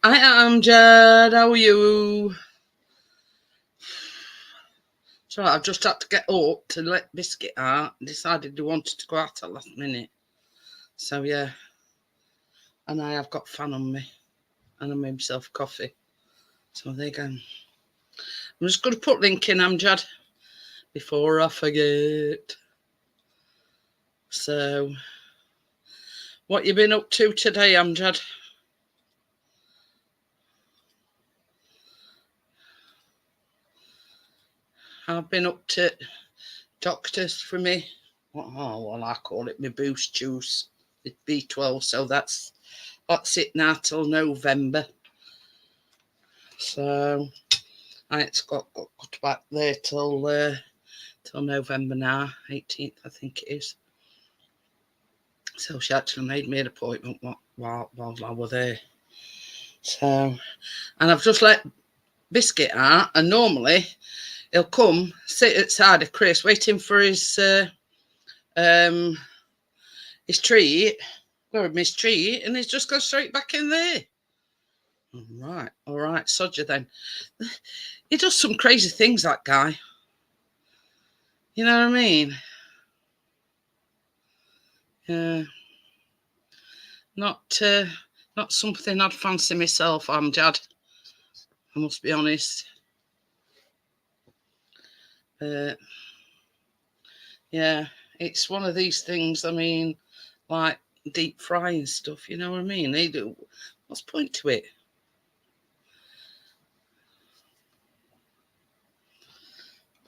I am Jed. How are you? So I've just had to get up to let Biscuit out. Decided he wanted to go out at last minute. So yeah, and I have got fan on me, and I made myself coffee. So there you go. I'm just going to put link in, Amjad, before I forget. So, what you been up to today, Amjad? I've been up to doctors for me. Well, I call it my boost juice. It's B12, so that's it now till November. So it's got back there till November now, 18th, I think it is. So she actually made me an appointment while I was there. So, and I've just let Biscuit out, and normally he'll come sit outside of Chris waiting for his treat, his treat, and he's just gone straight back in there. All right, Sodger then. He does some crazy things, that guy. You know what I mean? Yeah. Not something I'd fancy myself, Amjad. I must be honest. Yeah, it's one of these things. I mean, like deep frying stuff. You know what I mean? They do. What's the point to it?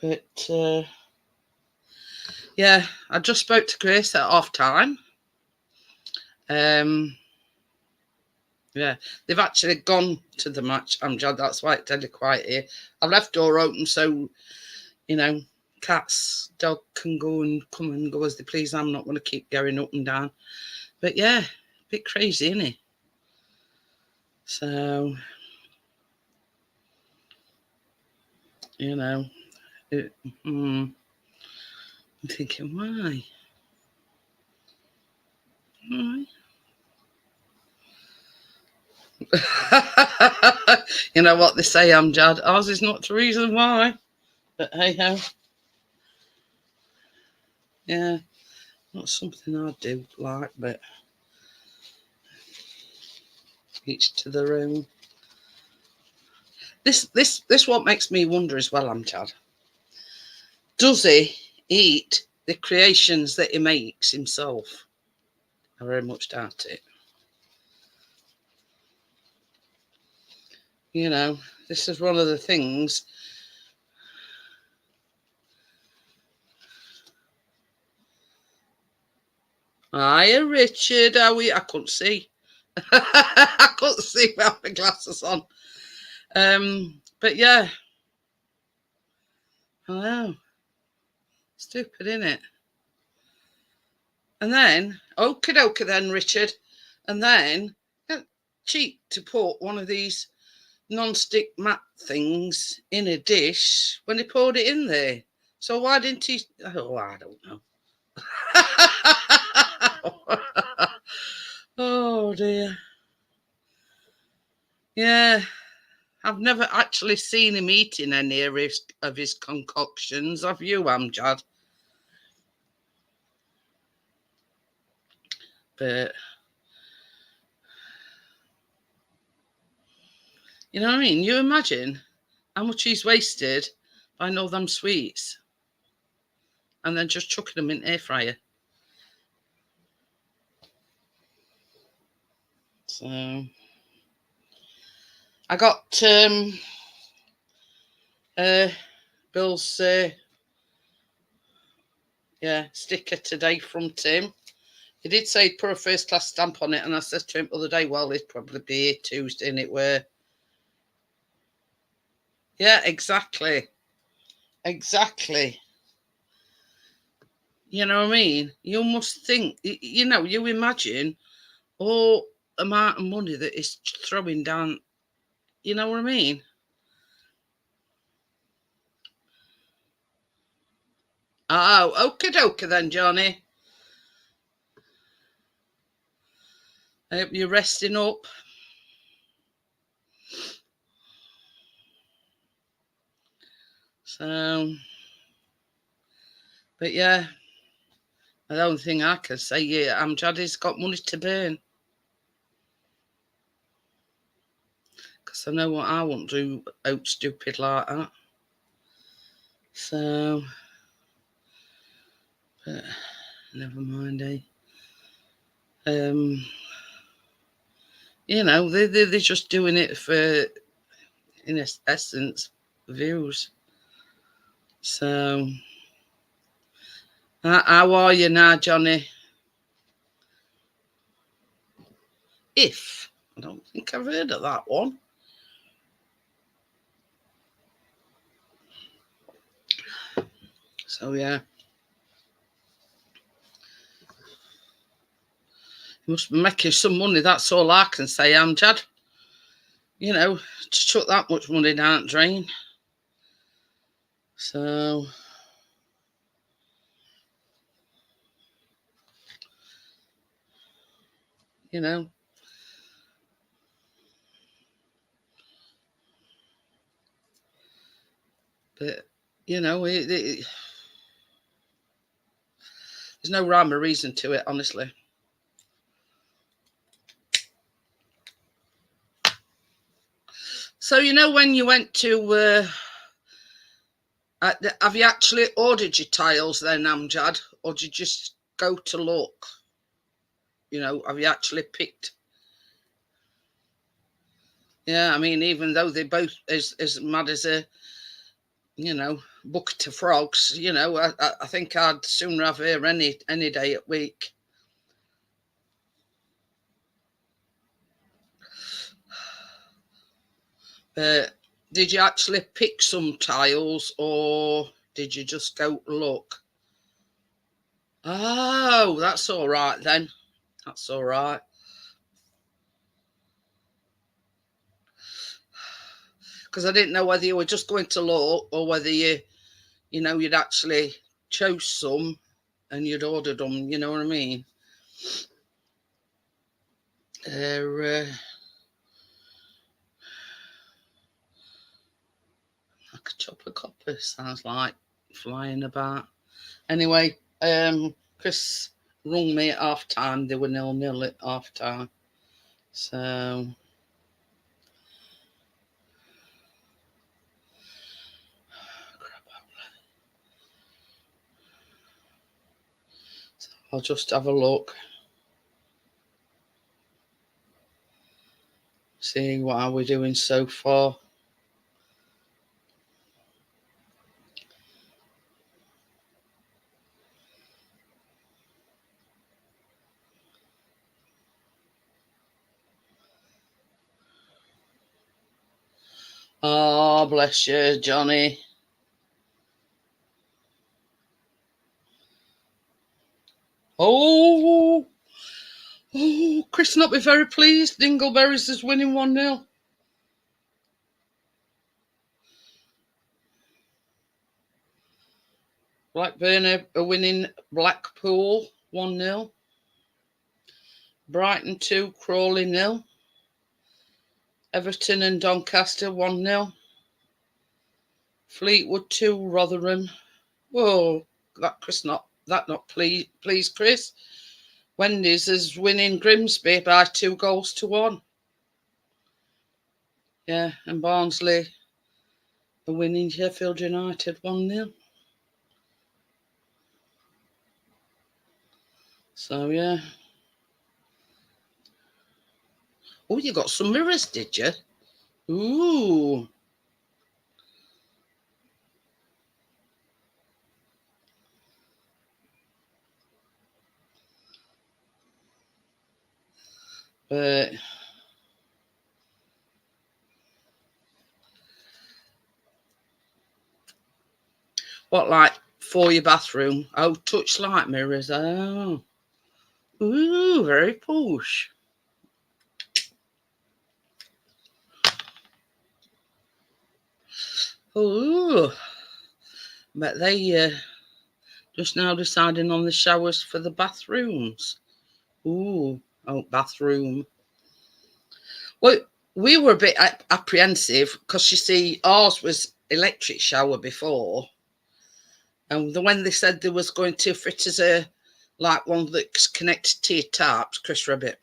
But yeah, I just spoke to Grace at half time. Yeah, they've actually gone to the match, Amjad. That's why it's deadly quiet here. I've left door open so, cats, dog can go and come and go as they please. I'm not going to keep going up and down. But yeah, a bit crazy, isn't it? So, I'm thinking, why? You know what they say, Amjad? Ours is not the reason why. But hey ho. Yeah, not something I do like, but each to their own. This what makes me wonder as well, Amjad. Does he eat the creations that he makes himself? I very much doubt it. This is one of the things. Hiya, Richard. How are you? I couldn't see. I couldn't see without my glasses on. But yeah. I know. Stupid, isn't it? And then, okie dokie then, Richard. And then, cheek to put one of these non-stick mat things in a dish when he poured it in there. So why didn't he? Oh, I don't know. Oh dear. Yeah, I've never actually seen him eating any of his concoctions. Have you, Amjad? But you know what I mean? You imagine how much he's wasted by all them sweets and then just chucking them in air fryer. So I got Bill's sticker today from Tim. He did say he'd put a first class stamp on it, and I said to him the other day, well, it'd probably be here Tuesday, and it were. Yeah, exactly. You know what I mean? You must think, you imagine all amount of money that is throwing down. You know what I mean? Oh, okie dokie then, Johnny. I hope you're resting up. So, but yeah, the only thing I can say, yeah, Amjad's got money to burn. Because I know what I won't do out stupid like that. So, but never mind, eh? You know, they're just doing it for, in essence, views. So, how are you now, Johnny? If. I don't think I've heard of that one. So, yeah. You must be making some money, that's all I can say, Amjad. You know, to chuck that much money down the drain. So, you know. But, you know, there's no rhyme or reason to it, honestly. So, you know, when you went to, have you actually ordered your tiles then, Amjad? Or did you just go to look? You know, have you actually picked? Yeah, I mean, even though they're both as mad as a, you know, bucket of frogs, you know, I think I'd sooner have her any day at week. But did you actually pick some tiles or did you just go look? Oh, that's all right then. That's all right. Because I didn't know whether you were just going to look or whether you know, you'd actually chose some and you'd ordered them, you know what I mean? Like a chopper copper sounds like flying about. Anyway, Chris rung me at half time. They were 0-0 at half time. So I'll just have a look. See what are we doing so far. Oh, bless you, Johnny. Oh, Chris not be very pleased. Dingleberries is winning 1-0. Blackburn are winning Blackpool 1-0. Brighton 2, Crawley 0. Everton and Doncaster 1-0. Fleetwood 2, Rotherham. Whoa, that not please, Chris. Wendy's is winning Grimsby by 2-1. Yeah, and Barnsley are winning Sheffield United 1-0. So yeah. Oh, you got some mirrors, did you? Ooh. But what, like for your bathroom? Oh, touch light mirrors. Oh. Ooh, very posh. Oh, but they just now deciding on the showers for the bathrooms. Ooh, oh, bathroom. Well, we were a bit apprehensive because you see, ours was electric shower before, and when they said they was going to fit as a like one that's connected to your taps, Chris Rabbit.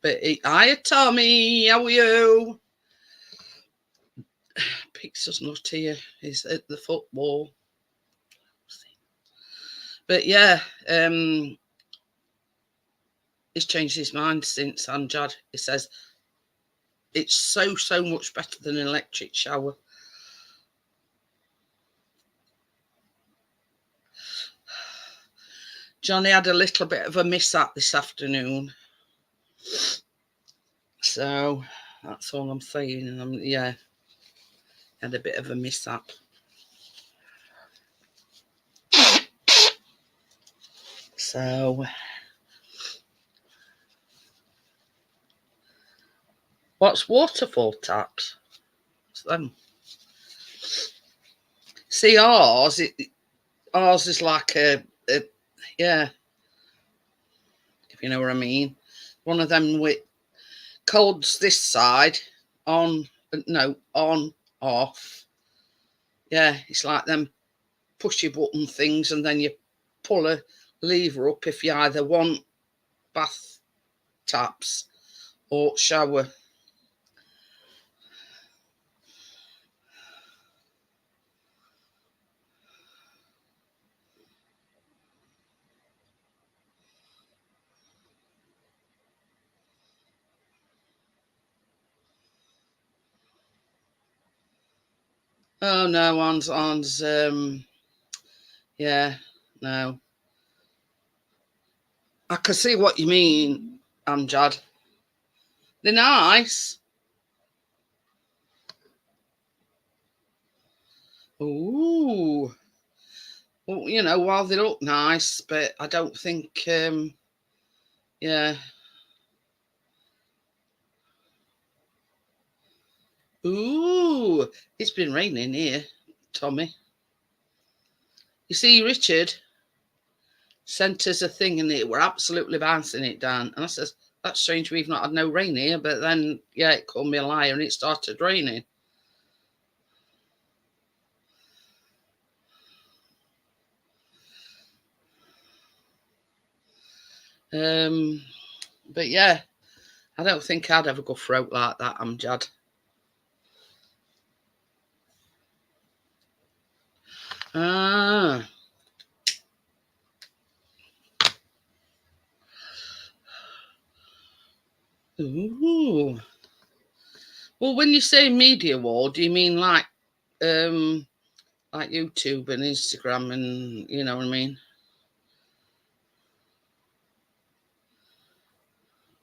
But hiya, Tommy, how are you? Pixar's not here. He's at the football. But yeah, he's changed his mind since Amjad. He says it's so much better than an electric shower. Johnny had a little bit of a mishap this afternoon. So that's all I'm saying. And yeah, had a bit of a mishap. So what's waterfall taps? What's them? See, ours is like a yeah, if you know what I mean. One of them with codes this side on, no, on, off. Yeah, it's like them pushy button things, and then you pull a lever up if you either want bath taps or shower. Oh no, on's yeah, no. I can see what you mean, Amjad. They're nice. Ooh. Well, you know, while they look nice, but I don't think yeah. Ooh, it's been raining here, Tommy. You see, Richard sent us a thing and we're absolutely bouncing it down. And I says, that's strange, we've not had no rain here. But then, yeah, it called me a liar and it started raining. But yeah, I don't think I'd ever go throat like that, Amjad. Ah. Ooh. Well, when you say media war, do you mean like YouTube and Instagram and you know what I mean?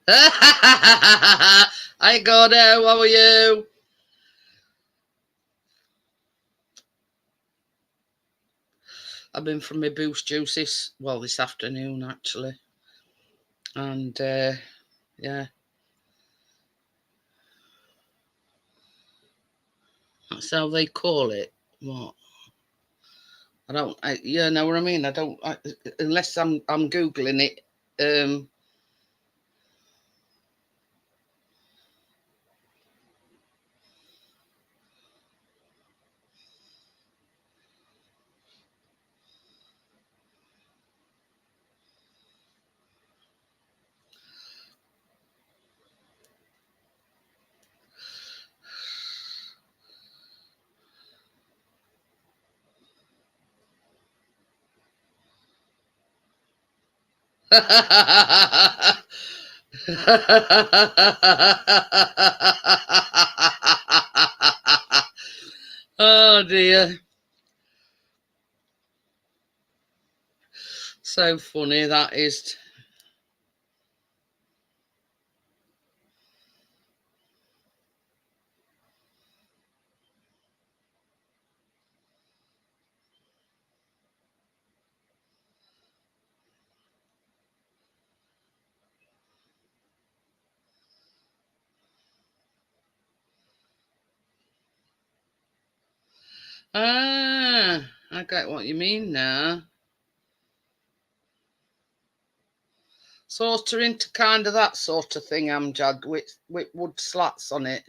Hi Gordo, how are you? I've been from my boost juices, well, this afternoon actually. And yeah. That's how they call it. What? You know what I mean? Unless I'm Googling it. Oh dear. So funny that is. Ah, I get what you mean now. Sort of into kind of that sort of thing, Amjad, with wood slats on it.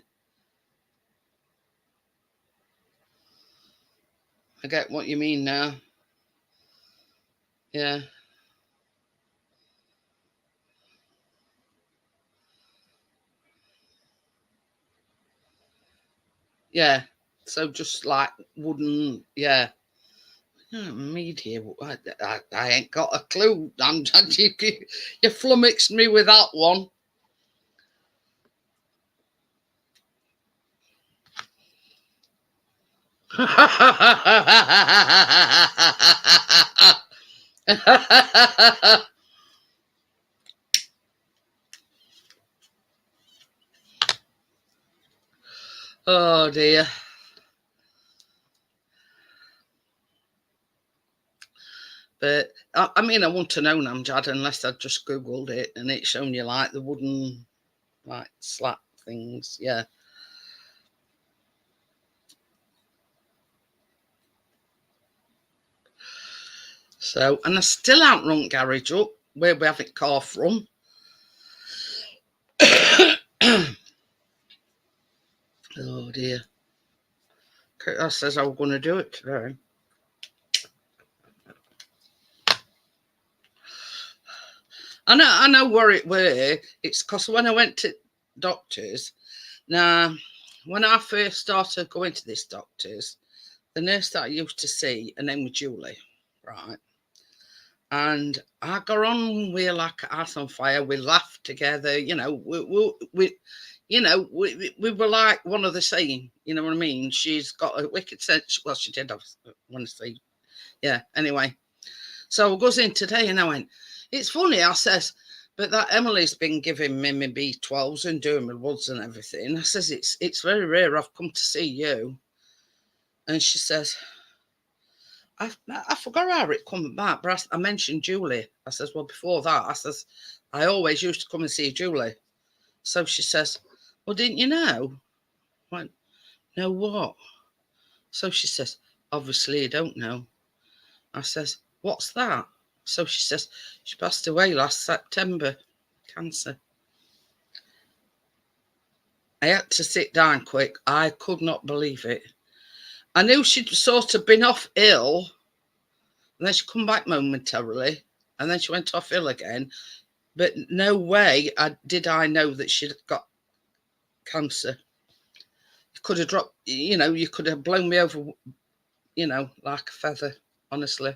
I get what you mean now. Yeah. Yeah. So just like wooden, yeah. Media. I ain't got a clue. You flummoxed me with that one. Oh dear. But I mean, I want to know Namjad unless I just googled it and it's shown you like the wooden, like slat things. Yeah. So, and I still haven't rung garage up where we have it car from. Oh dear. I says I was going to do it today. I know where it were. It's because when I went to doctors, now when I first started going to this doctor's, the nurse that I used to see, her name was Julie, right? And I got on with her like a house on fire. We laughed together, you know. We were like one of the same. You know what I mean? She's got a wicked sense. Well, she did. I want to say, yeah. Anyway, so I goes in today, and I went. It's funny. I says, but that Emily's been giving me my B12s and doing my bloods and everything. I says it's very rare I've come to see you. And she says, I forgot how it come about, but I mentioned Julie. I says, well, before that, I says, I always used to come and see Julie. So she says, well, didn't you know? I went, know what? So she says, obviously you don't know. I says, what's that? So she says, she passed away last September, cancer. I had to sit down quick. I could not believe it. I knew she'd sort of been off ill, and then she come back momentarily, and then she went off ill again. But no way did I know that she'd got cancer. You could have dropped, you could have blown me over, like a feather, honestly.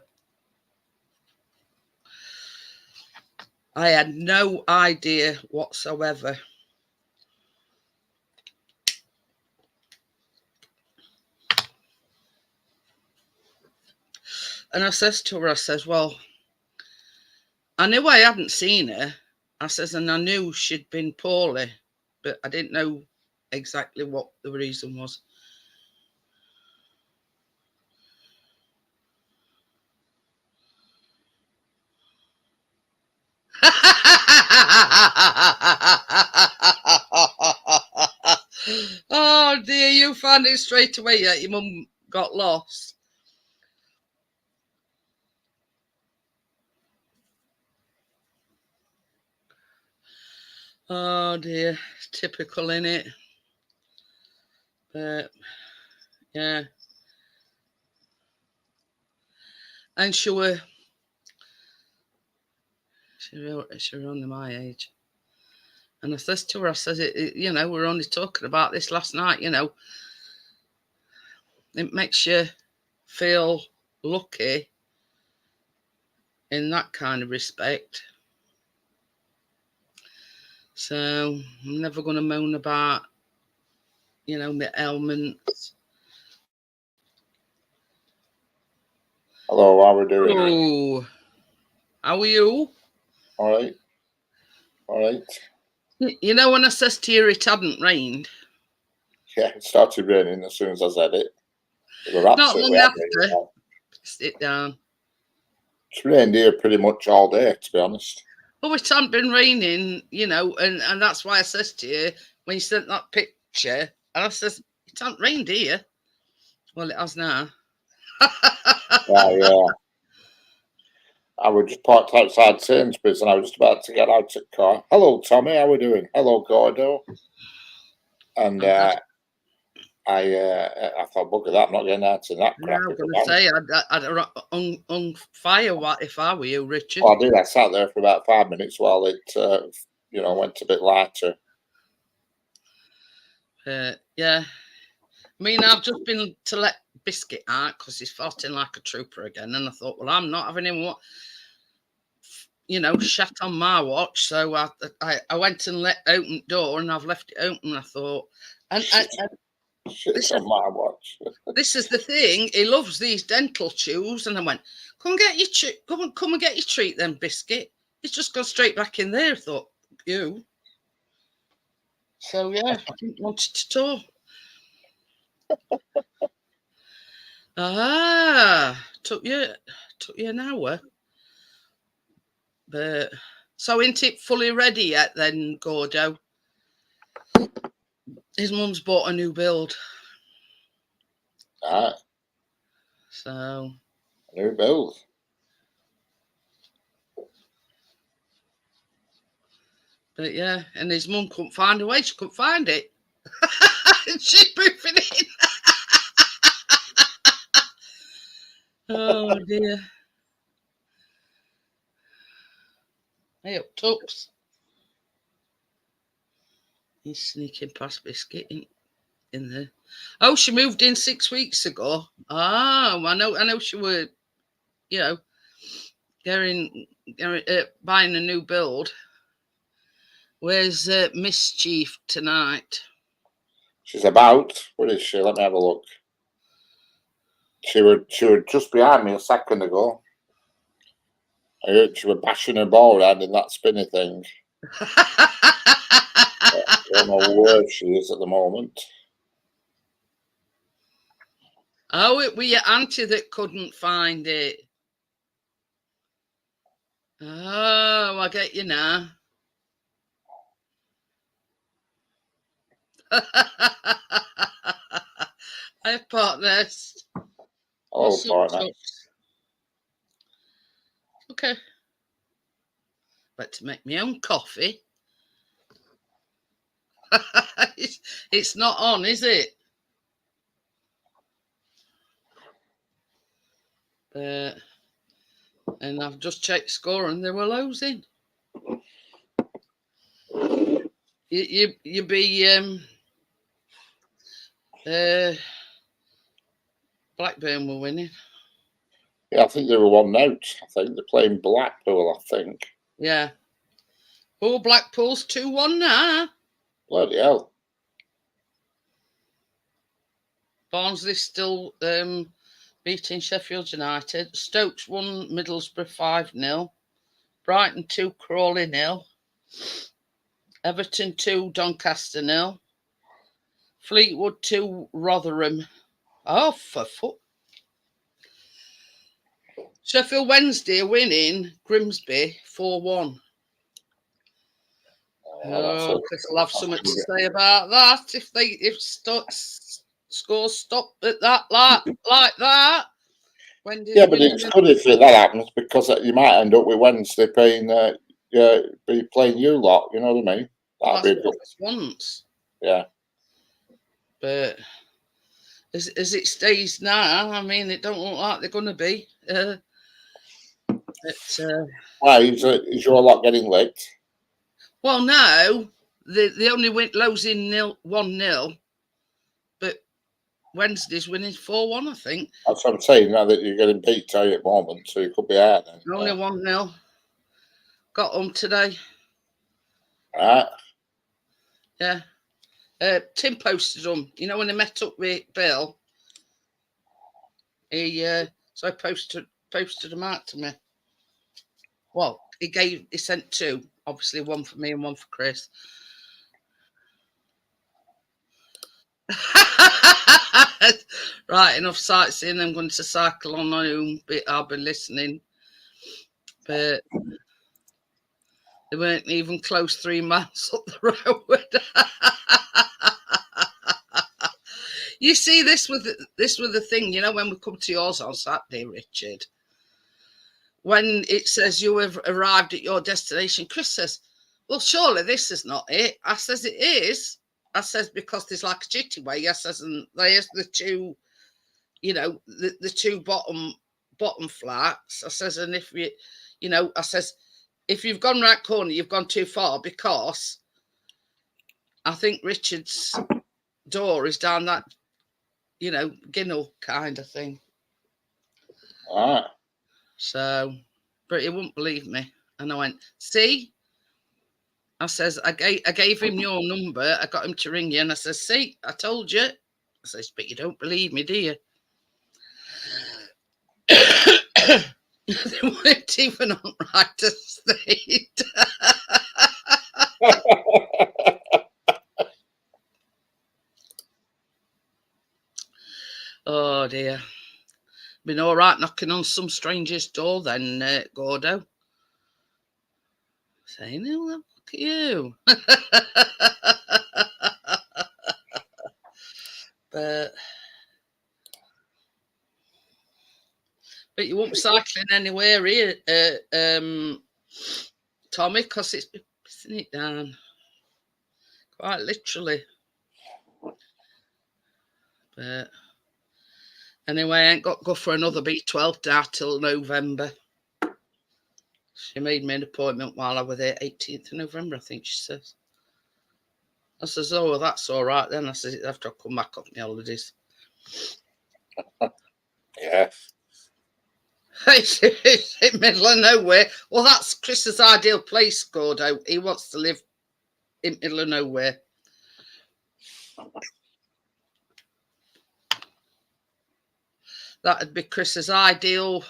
I had no idea whatsoever. And I says to her, I says, well, I knew I hadn't seen her. I says, and I knew she'd been poorly, but I didn't know exactly what the reason was. Oh dear, you found it straight away yet your mum got lost. Oh dear, typical innit? But yeah. And she were only my age. And I says to her, I says, we're only talking about this last night, It makes you feel lucky in that kind of respect. So I'm never going to moan about, my ailments. Hello, how are we doing? Oh, how are you? All right. All right. When I says to you it hadn't rained. Yeah, it started raining as soon as I said it. Not long after. Sit down. It's rained here pretty much all day, to be honest. Oh, it hadn't been raining, and that's why I says to you when you sent that picture, and I says, it hasn't rained here. Well, it has now. Yeah. I was just parked outside Sainsbury's and I was just about to get out of the car. Hello, Tommy, how are we doing? Hello, Gordo. And I thought, bugger that, I'm not getting out in that Yeah, crap. I was going to say, I'd fire what if I were you, Richard. Well, I did. I sat there for about 5 minutes while it, went a bit lighter. Yeah. I mean, I've just been to let Biscuit out because he's farting like a trooper again. And I thought, well, I'm not having him, shat on my watch. So I went and let open the door and I've left it open. I thought, and Shit's on my watch. This is the thing. He loves these dental chews. And I went, come and get your treat then, Biscuit. He's just gone straight back in there. I thought, you. So, yeah, I didn't want it to talk. Took you an hour. But so isn't it fully ready yet then, Gordo? His mum's bought a new build. Ah. So New build. But yeah, and his mum couldn't find a way. She couldn't find it. She's moving in. Oh dear. Hey up, Tux. He's sneaking past Biscuit in there. Oh, she moved in 6 weeks ago. Oh, I know she were, buying a new build. Where's Mischief tonight? She's about. Where is she? Let me have a look. She was just behind me a second ago. I heard she was bashing her ball around in that spinny thing. I don't know where she is at the moment. Oh, it was your auntie that couldn't find it. Oh, I get you now. I have partners. Oh, partner. Okay. But to make my own coffee. It's not on, is it? And I've just checked score and there were loads in. You be Blackburn were winning. Yeah, I think they were 1-0. I think they're playing Blackpool, I think. Yeah. Oh, Blackpool's 2-1 now. Bloody hell. Barnsley still beating Sheffield United. Stokes won Middlesbrough 5-0. Brighton 2, Crawley 0. Everton 2, Doncaster 0. Fleetwood 2, Rotherham. Oh, for fuck. Sheffield Wednesday are winning Grimsby 4-1. Oh, Chris will have something to say about that if scores stop at that like that. Yeah, but it's good if that happens because you might end up with Wednesday playing you lot. You know what I mean? That'd be good once. Yeah. But as it stays now, I mean, it don't look like they're going to be. Why is your lot getting licked? Well, no, they only went losing 1-0, but Wednesday's winning 4-1, I think. That's what I'm saying. Now that you're getting beat at the moment, so you could be out then. Only 1-0. Got home today. Right. Yeah. Tim posted them. You know when they met up with Bill, so I posted them out to me. Well, he sent 2, obviously one for me and one for Chris. Right, enough sightseeing. I'm going to cycle on home, but I'll be listening. But they weren't even close 3 miles up the road. You see, this was the thing, when we come to yours on Saturday, Richard. When it says you have arrived at your destination, Chris says, well, surely this is not it. I says, it is. I says, because there's like a jitty way. I says, and there's the two, you know, the two bottom flats. I says, and if you know, I says, if you've gone right corner, you've gone too far, because I think Richard's door is down that, you know, ginnel kind of thing. Ah. So, but he wouldn't believe me. And I went, see? I says, I gave him your number. I got him to ring you. And I says, see, I told you. I says, but you don't believe me, do you? They weren't even on right estate. Oh, dear. Been all right knocking on some stranger's door then, Gordo. Saying, oh, look at you. But you won't be cycling anywhere here, Tommy, because it's pissing it down. Quite literally. But anyway, I ain't got to go for another B12 now till November. She made me an appointment while I was there, 18th of November, I think she says. I says, oh, well, that's all right then. I says, after I come back off my holidays. Yeah. It's in middle of nowhere. Well, that's Chris's ideal place, Gordo. He wants to live in middle of nowhere. That'd be Chris's ideal,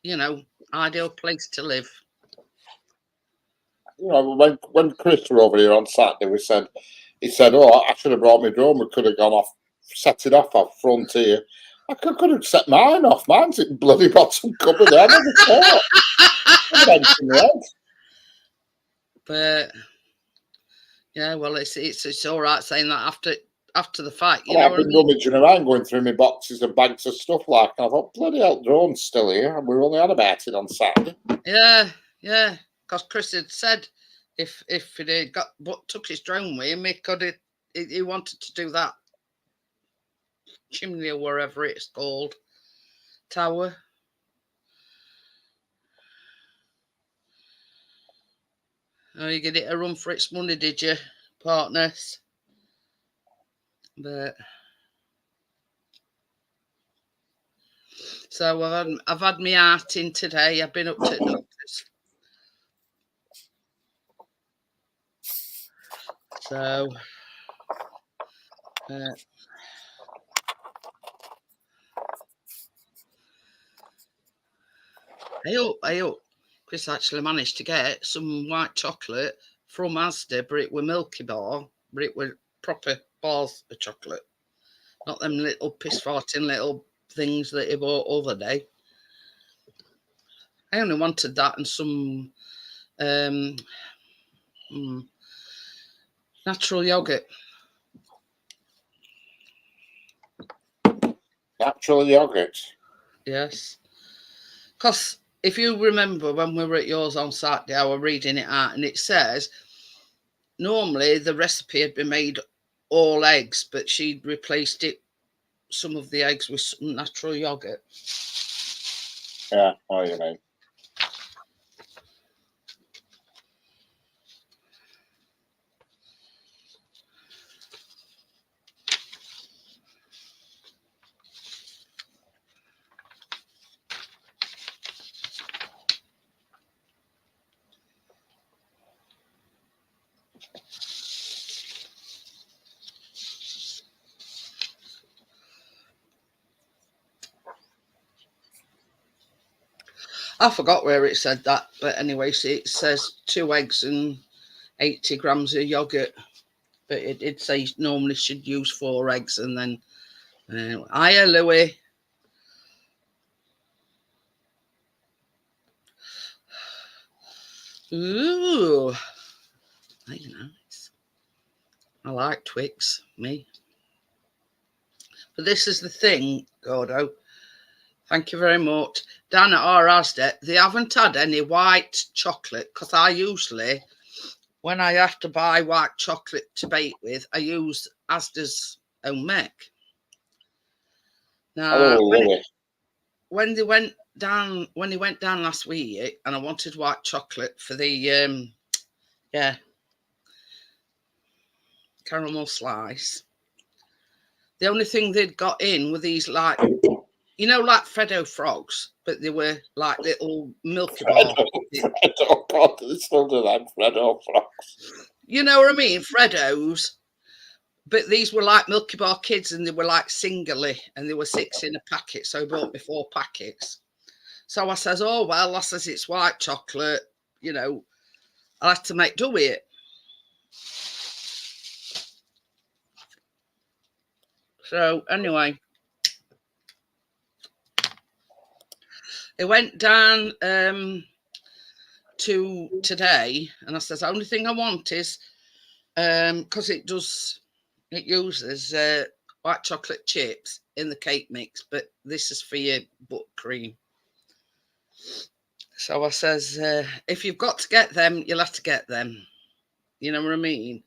you know, ideal place to live. You know, when Chris were over here on Saturday, he said, oh, I should have brought my drone. We could have gone off, set it off front here. I could have set mine off. Mine's in bloody bottom cupboard. I never thought. But yeah, well, it's all right saying that after the fact. You I've know, been rummaging around, going through my boxes and bags of stuff like. And I thought, bloody hell, drone's still here, and we were only on about it on Saturday. Yeah, because Chris had said if he took his drone with him, he wanted to do that chimney or wherever it's called, tower. Oh, you get it a run for its money, did you, partners? But so I've had my art in today. I've been up to doctors. So I hope Chris actually managed to get some white chocolate from Asda, but it were Milky Bar, but it were proper bars of chocolate. Not them little piss farting little things that he bought other day. I only wanted that and some natural yogurt. Natural yogurt? Yes. Because if you remember when we were at yours on Saturday, I was reading it out and it says normally the recipe had been made all eggs, but she'd replaced some of the eggs with some natural yogurt. Yeah, what do you mean? I forgot where it said that, but anyway, it says 2 eggs and 80 grams of yogurt. But it did say normally should use 4 eggs and then. Hiya, Louis. Ooh, very nice. I like Twix, me. But this is the thing, Gordo. Thank you very much. Dan at our Asda, they haven't had any white chocolate because I usually, when I have to buy white chocolate to bake with, I use Asda's own make. Now, when he went down last week, and I wanted white chocolate for the caramel slice, the only thing they'd got in were these, like, you know, like Freddo frogs, but they were like little Milky Bar. Freddo, God, they still do that, Freddo frogs. You know what I mean? Freddos. But these were like Milky Bar kids, and they were like singly, and they were 6 in a packet. So he bought me 4 packets. So I says, oh, well, I says, it's white chocolate, you know, I'll have to make do with it. So anyway, it went down to today, and I says, the only thing I want is, because it uses white chocolate chips in the cake mix, but this is for your buttercream. So I says, if you've got to get them, you'll have to get them. You know what I mean?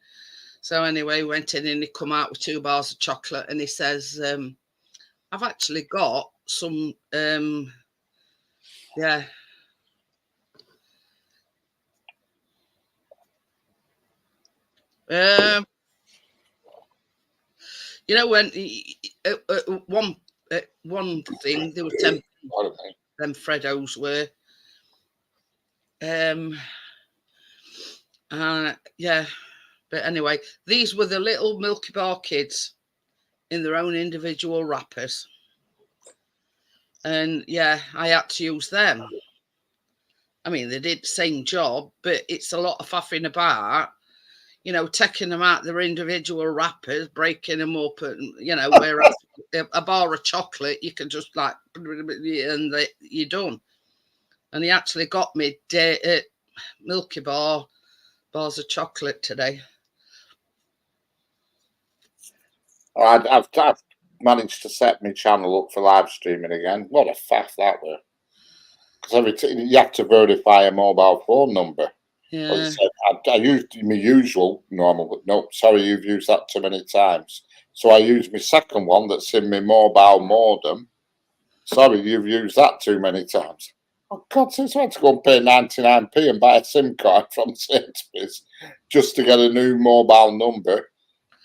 So anyway, went in and he come out with 2 bars of chocolate, and he says, I've actually got some, you know, when one thing, there were 10 them Freddos were. But anyway, these were the little Milky Bar kids in their own individual wrappers. And yeah, I had to use them. I mean, they did the same job, but it's a lot of faffing about, you know, taking them out their individual wrappers, breaking them up, and, you know, whereas a bar of chocolate, you can just like, and you're done. And he actually got me Milky Bar bars of chocolate today. I've managed to set my channel up for live streaming again. What a faff that were. Because you have to verify a mobile phone number. Yeah. I used my usual normal, but no, sorry, you've used that too many times. So I used my second one that's in my mobile modem. Sorry, you've used that too many times. Oh, God, since I had to go and pay 99p and buy a SIM card from Sainsbury's just to get a new mobile number,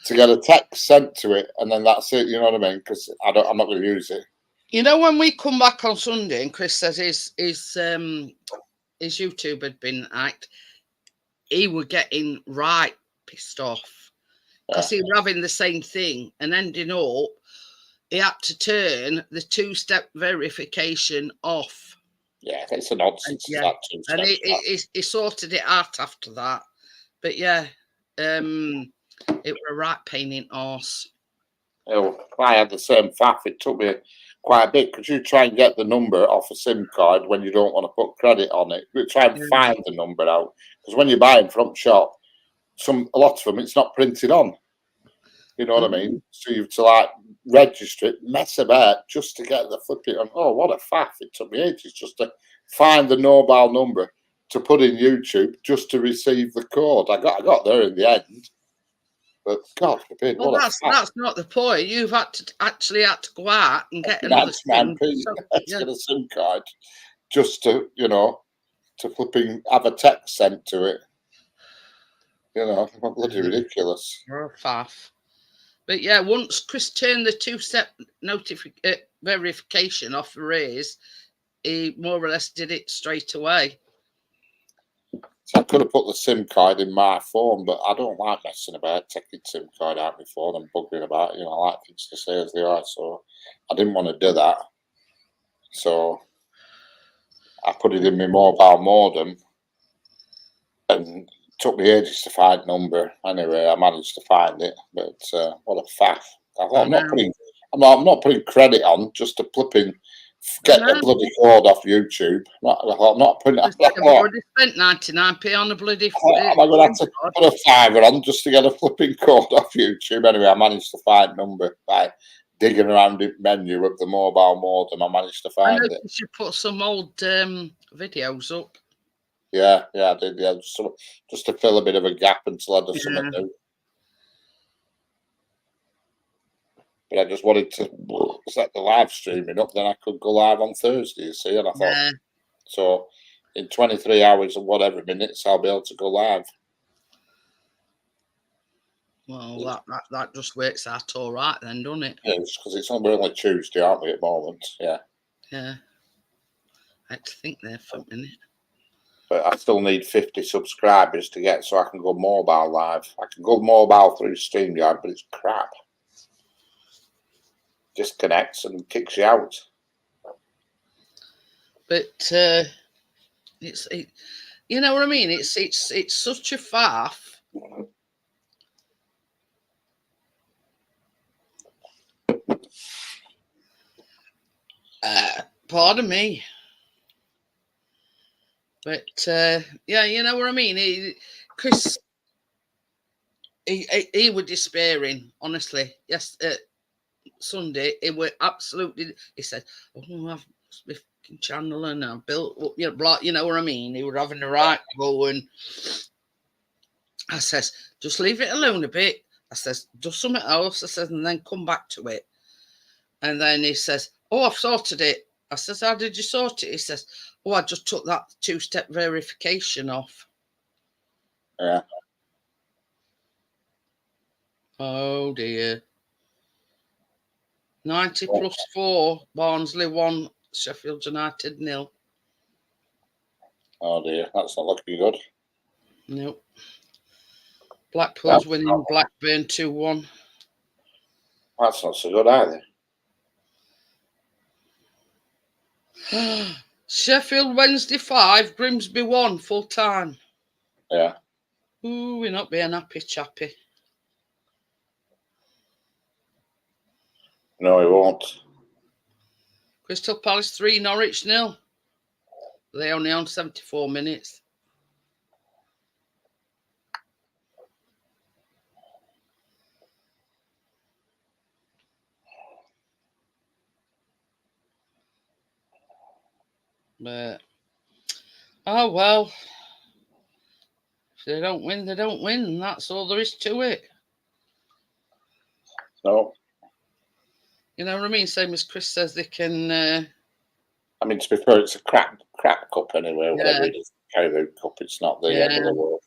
to get a text sent to it, and then that's it, you know what I mean? Because I'm not going to use it. You know, when we come back on Sunday and Chris says his YouTube had been hacked, he were getting right pissed off because he was having the same thing and ending up, he had to turn the 2-step verification off. Yeah, it's a nonsense. And he sorted it out after that. But yeah, it were a right pain in the arse. Oh, I had the same faff. It took me quite a bit because you try and get the number off a SIM card when you don't want to put credit on it. You try and find the number out because when you're buying from shop, a lot of them it's not printed on. You know what I mean? So you have to like register it, mess about just to get the flipping. Oh, what a faff! It took me ages just to find the mobile number to put in YouTube just to receive the code. I got there in the end. But God forbid, well, that's not the point. You've actually had to go out and get another SIM. Get a SIM card just to, you know, to flipping have a text sent to it. You know, bloody ridiculous. Faff. But yeah, once Chris turned the 2-step verification off Ray's, he more or less did it straight away. So I could have put the SIM card in my phone, but I don't like messing about, taking SIM card out of my phone and bugging about. You know, I like things to stay as they are, so I didn't want to do that. So I put it in my mobile modem, and it took me ages to find the number. Anyway, I managed to find it, but what a faff! I'm not putting credit on just to flipping get the bloody code off YouTube. I'm not putting it. I've already spent 99p on a bloody. I'm going to have to put a $5 on just to get a flipping code off YouTube. Anyway, I managed to find number by digging around the menu of the mobile modem. I managed to find it. You should put some old videos up. Yeah, I did. Yeah, just to fill a bit of a gap until I do something new. But I just wanted to set the live streaming up, then I could go live on Thursday, you see, and I thought, so in 23 hours and whatever minutes, I'll be able to go live. Well, that just works out all right then, doesn't it? Yeah, because we're only Tuesday, aren't we, at the moment? Yeah. Yeah. I had to think there for a minute. But I still need 50 subscribers to get so I can go mobile live. I can go mobile through StreamYard, but it's crap. Disconnects and kicks you out. But it's you know what I mean? It's such a faff. Pardon me. But yeah, you know what I mean. Chris, he was despairing. Honestly, yes. Sunday, it was absolutely. He said, "Oh, I've my fucking channel and I've built up, you know, blah, you know what I mean." He was having the right go, and I says, "Just leave it alone a bit." I says, "Do something else." I says, "And then come back to it." And then he says, "Oh, I've sorted it." I says, "How did you sort it?" He says, "Oh, I just took that 2-step verification off." Yeah. Oh dear. 90 plus 4, Barnsley 1, Sheffield United 0. Oh dear, that's not looking good. Nope. Blackpool's winning Blackburn 2-1. That's not so good either. Sheffield Wednesday 5, Grimsby 1, full time. Yeah. Ooh, we're not being happy, chappy. No, he won't. Crystal Palace 3, Norwich 0. They only on 74 minutes. But, oh well. If they don't win, they don't win. That's all there is to it. No. You know what I mean? Same as Chris says, they can. I mean, to be fair, it's a crap cup anyway. Whatever it is, Caribou Cup. It's not the end of the world.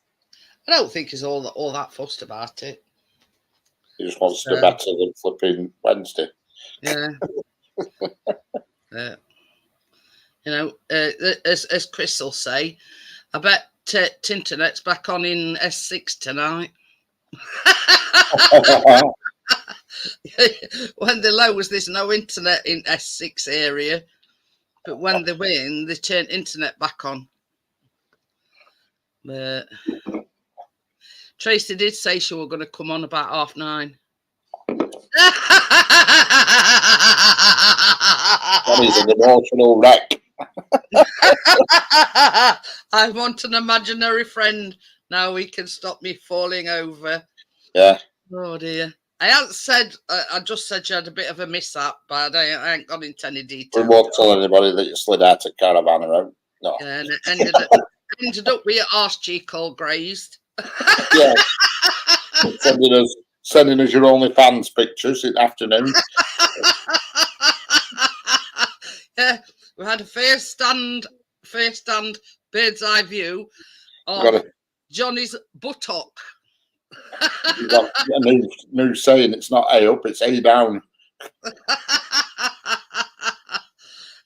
I don't think he's all that fussed about it. He just wants to be better than flipping Wednesday. Yeah. You know, as Chris will say, I bet Tinternet's back on in S6 tonight. When they lose, there's no internet in S6 area. But when they win, they turn internet back on. But Tracy did say she was going to come on about 9:30. That is an emotional wreck. I want an imaginary friend. Now he can stop me falling over. Yeah. Oh dear. I haven't said, I just said you had a bit of a mishap, but I ain't gone into any detail. We won't tell anybody that you slid out a caravan around. No. Yeah, and it ended up with your arse cheek all grazed. Yeah. Sending us your OnlyFans pictures in the afternoon. Yeah, we had a fair stand bird's eye view of Johnny's buttock. You've got a new saying, it's not A up, it's A down.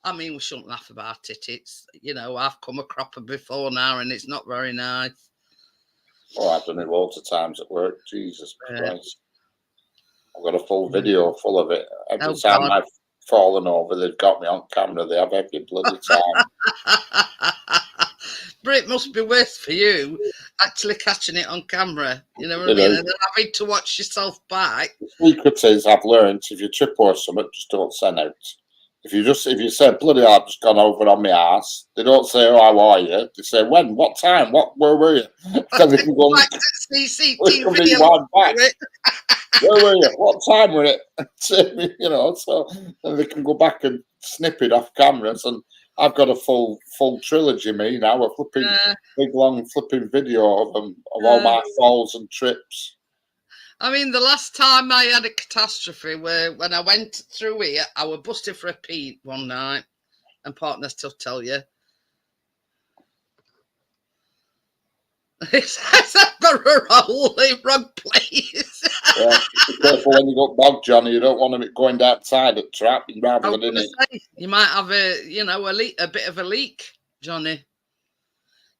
I mean, we shouldn't laugh about it. It's, you know, I've come a cropper before now and it's not very nice. Oh, I've done it loads of times at work. Jesus Christ. I've got a full video full of it. Every time I've fallen over, they've got me on camera. They have every bloody time. But it must be worse for you actually catching it on camera. You know what I mean? And then having to watch yourself back. The secret is, I've learned, if you trip or something, just don't send out. If you say, bloody hell, I've just gone over on my ass, they don't say, oh, how are you? They say, when? What time? Where were you? So they can go CCTV. Where were you? What time were it? You know, so then they can go back and snip it off cameras. And I've got a full trilogy, me now. A flipping big long flipping video of them, of all my falls and trips. I mean, the last time I had a catastrophe when I went through here, I was busted for a pee one night, and partners still tell you. It says I've got a roll in wrong place. Yeah, be careful when you got bog, Johnny. You don't want them going outside the trap rather than in it. You might have a bit of a leak, Johnny.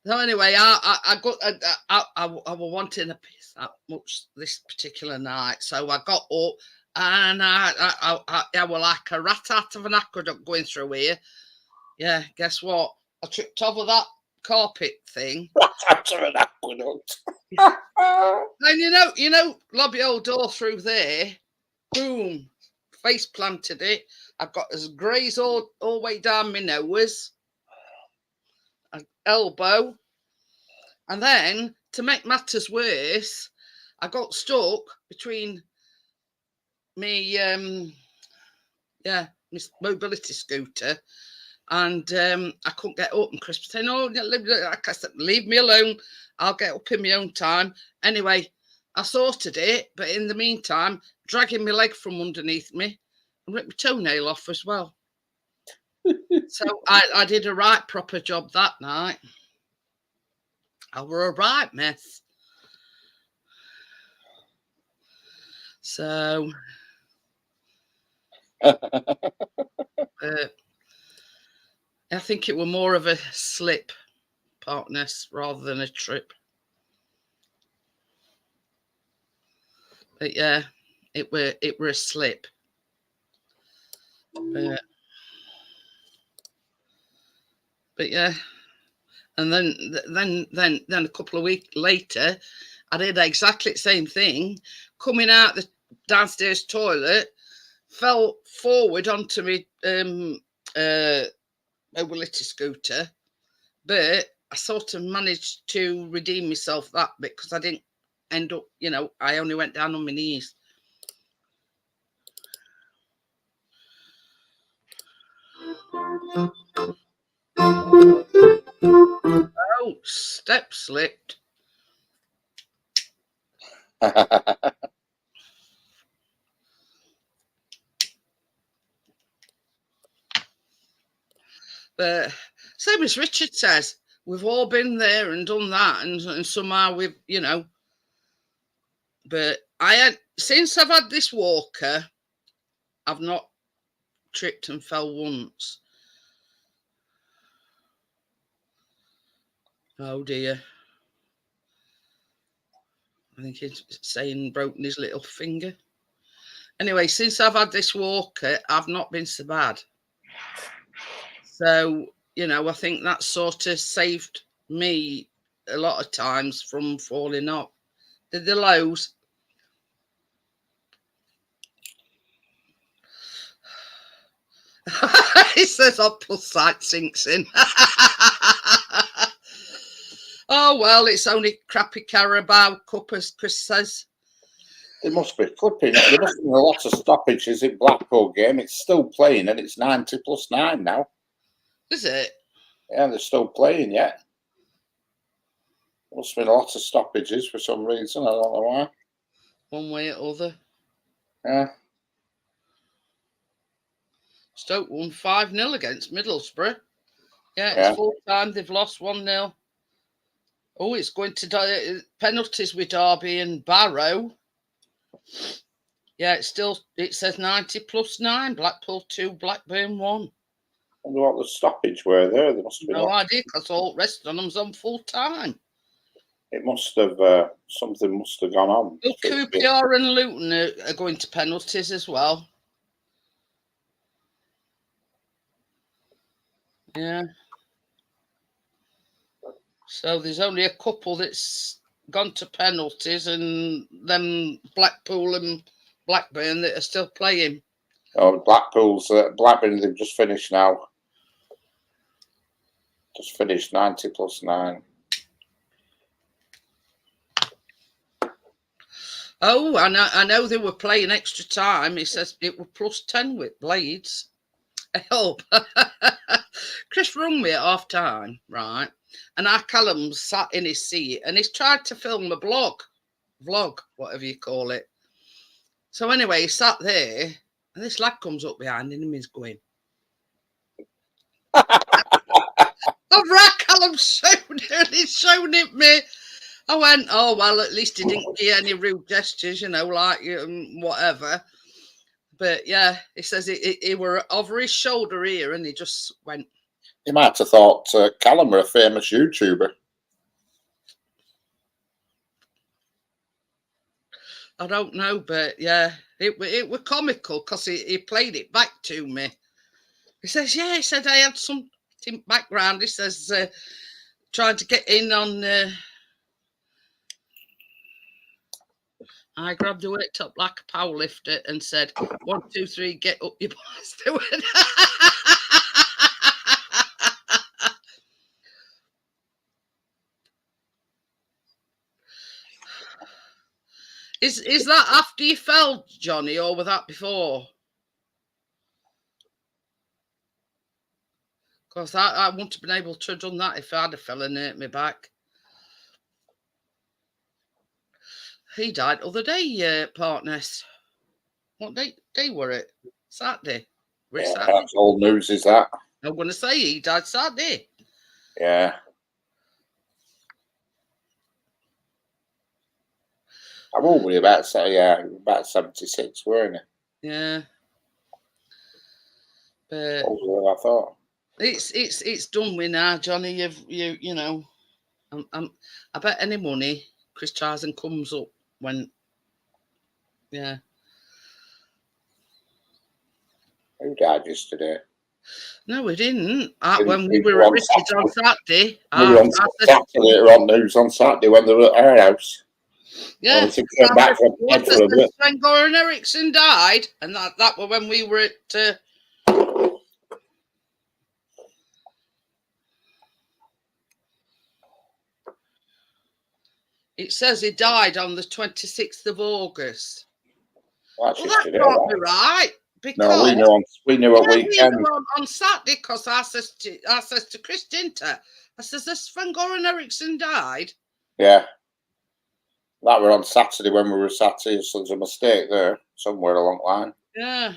So anyway, I was wanting a piss that much this particular night, so I got up and I was like a rat out of an aqueduct going through here. Yeah, guess what? I tripped over that carpet thing. Rat out of an aqueduct. And you know, lobby old door through there, boom, face planted it. I've got as graze all the way down my nose, an elbow, and then to make matters worse, I got stuck between me, my mobility scooter, and I couldn't get up. And Chris was saying, "Oh, like I said, leave me alone. I'll get up in my own time." Anyway, I sorted it, but in the meantime, dragging my leg from underneath me and ripped my toenail off as well. So I did a right proper job that night. I were a right mess. So I think it were more of a slip, partners, rather than a trip. But yeah, it were a slip. But yeah, and then a couple of weeks later, I did exactly the same thing. Coming out the downstairs toilet, fell forward onto my mobility scooter, but I sort of managed to redeem myself that bit because I didn't end up, I only went down on my knees. Oh, step slipped. But same as Richard says, we've all been there and done that, and somehow we've, But since I've had this walker, I've not tripped and fell once. Oh dear. I think he's saying broken his little finger. Anyway, since I've had this walker, I've not been so bad. So, I think that sort of saved me a lot of times from falling off. The lows. He says, "Oh, plus sight sinks in." Oh, well, it's only crappy Carabao Cup, as Chris says. It must be flipping. There must be a lot of stoppages in Blackpool game. It's still playing, and it's 90+9 now. Is it? Yeah, they're still playing yet. Must have been a lot of stoppages for some reason. I don't know why. One way or other. Yeah. Stoke won 5-0 against Middlesbrough. Yeah, it's full time. They've lost 1-0. Oh, it's going to penalties with Derby and Barrow. Yeah, it says 90+9. Blackpool 2, Blackburn 1. I wonder what the stoppage were there. There must have been no idea, because all the rest of them's on full time. It must have something must have gone on. Well, QPR and Luton are going to penalties as well. Yeah. So there's only a couple that's gone to penalties, and then Blackpool and Blackburn that are still playing. Oh, Blackburn, they've just finished now. Just finished 90+9. Oh, I know they were playing extra time. He says it was +10 with Blades. I hope. Chris rung me at half time, right? And our Callum sat in his seat and he's tried to film a vlog, whatever you call it. So anyway, he sat there and this lad comes up behind him and he's going, "All right, Callum, he's shown it me." I went, "Oh, well, at least he didn't give any rude gestures, like whatever." But yeah, he says he were over his shoulder here and he just went. You might have thought Callum were a famous YouTuber. I don't know, but yeah, it was comical because he played it back to me. He says, "Yeah," he said, "I had some background." He says, "Trying to get in on." I grabbed the weight up like a power lifter and said, 1, 2, 3, get up, you boys do it. Is that after you fell, Johnny, or was that before? Because I wouldn't have been able to have done that if I'd have fell and hurt my back. He died other day, partners. What day were it? Saturday. Yeah, Saturday? that's old news, is that? I'm going to say he died Saturday. Yeah. I'm only about 76, weren't it? Yeah. But older than I thought. It's done with now, Johnny. You know, I bet any money Chris Charlton comes up when, yeah. Who died yesterday? No, we didn't. Didn't When we we were at on Richard's on Saturday, We were on Saturday, on news on Saturday when they were at our house. yeah, When they came back from bed for a bit. Sven-Goran Eriksson died, and that was when we were at. It says he died on the 26th of August. Well, That can't be right. Because no, we knew what weekend. We knew on Saturday because I says to Chris, didn't I? I says, this Sven-Goran Eriksson died. Yeah. That were on Saturday when we were Saturday, so there's a mistake there somewhere along the line. Yeah.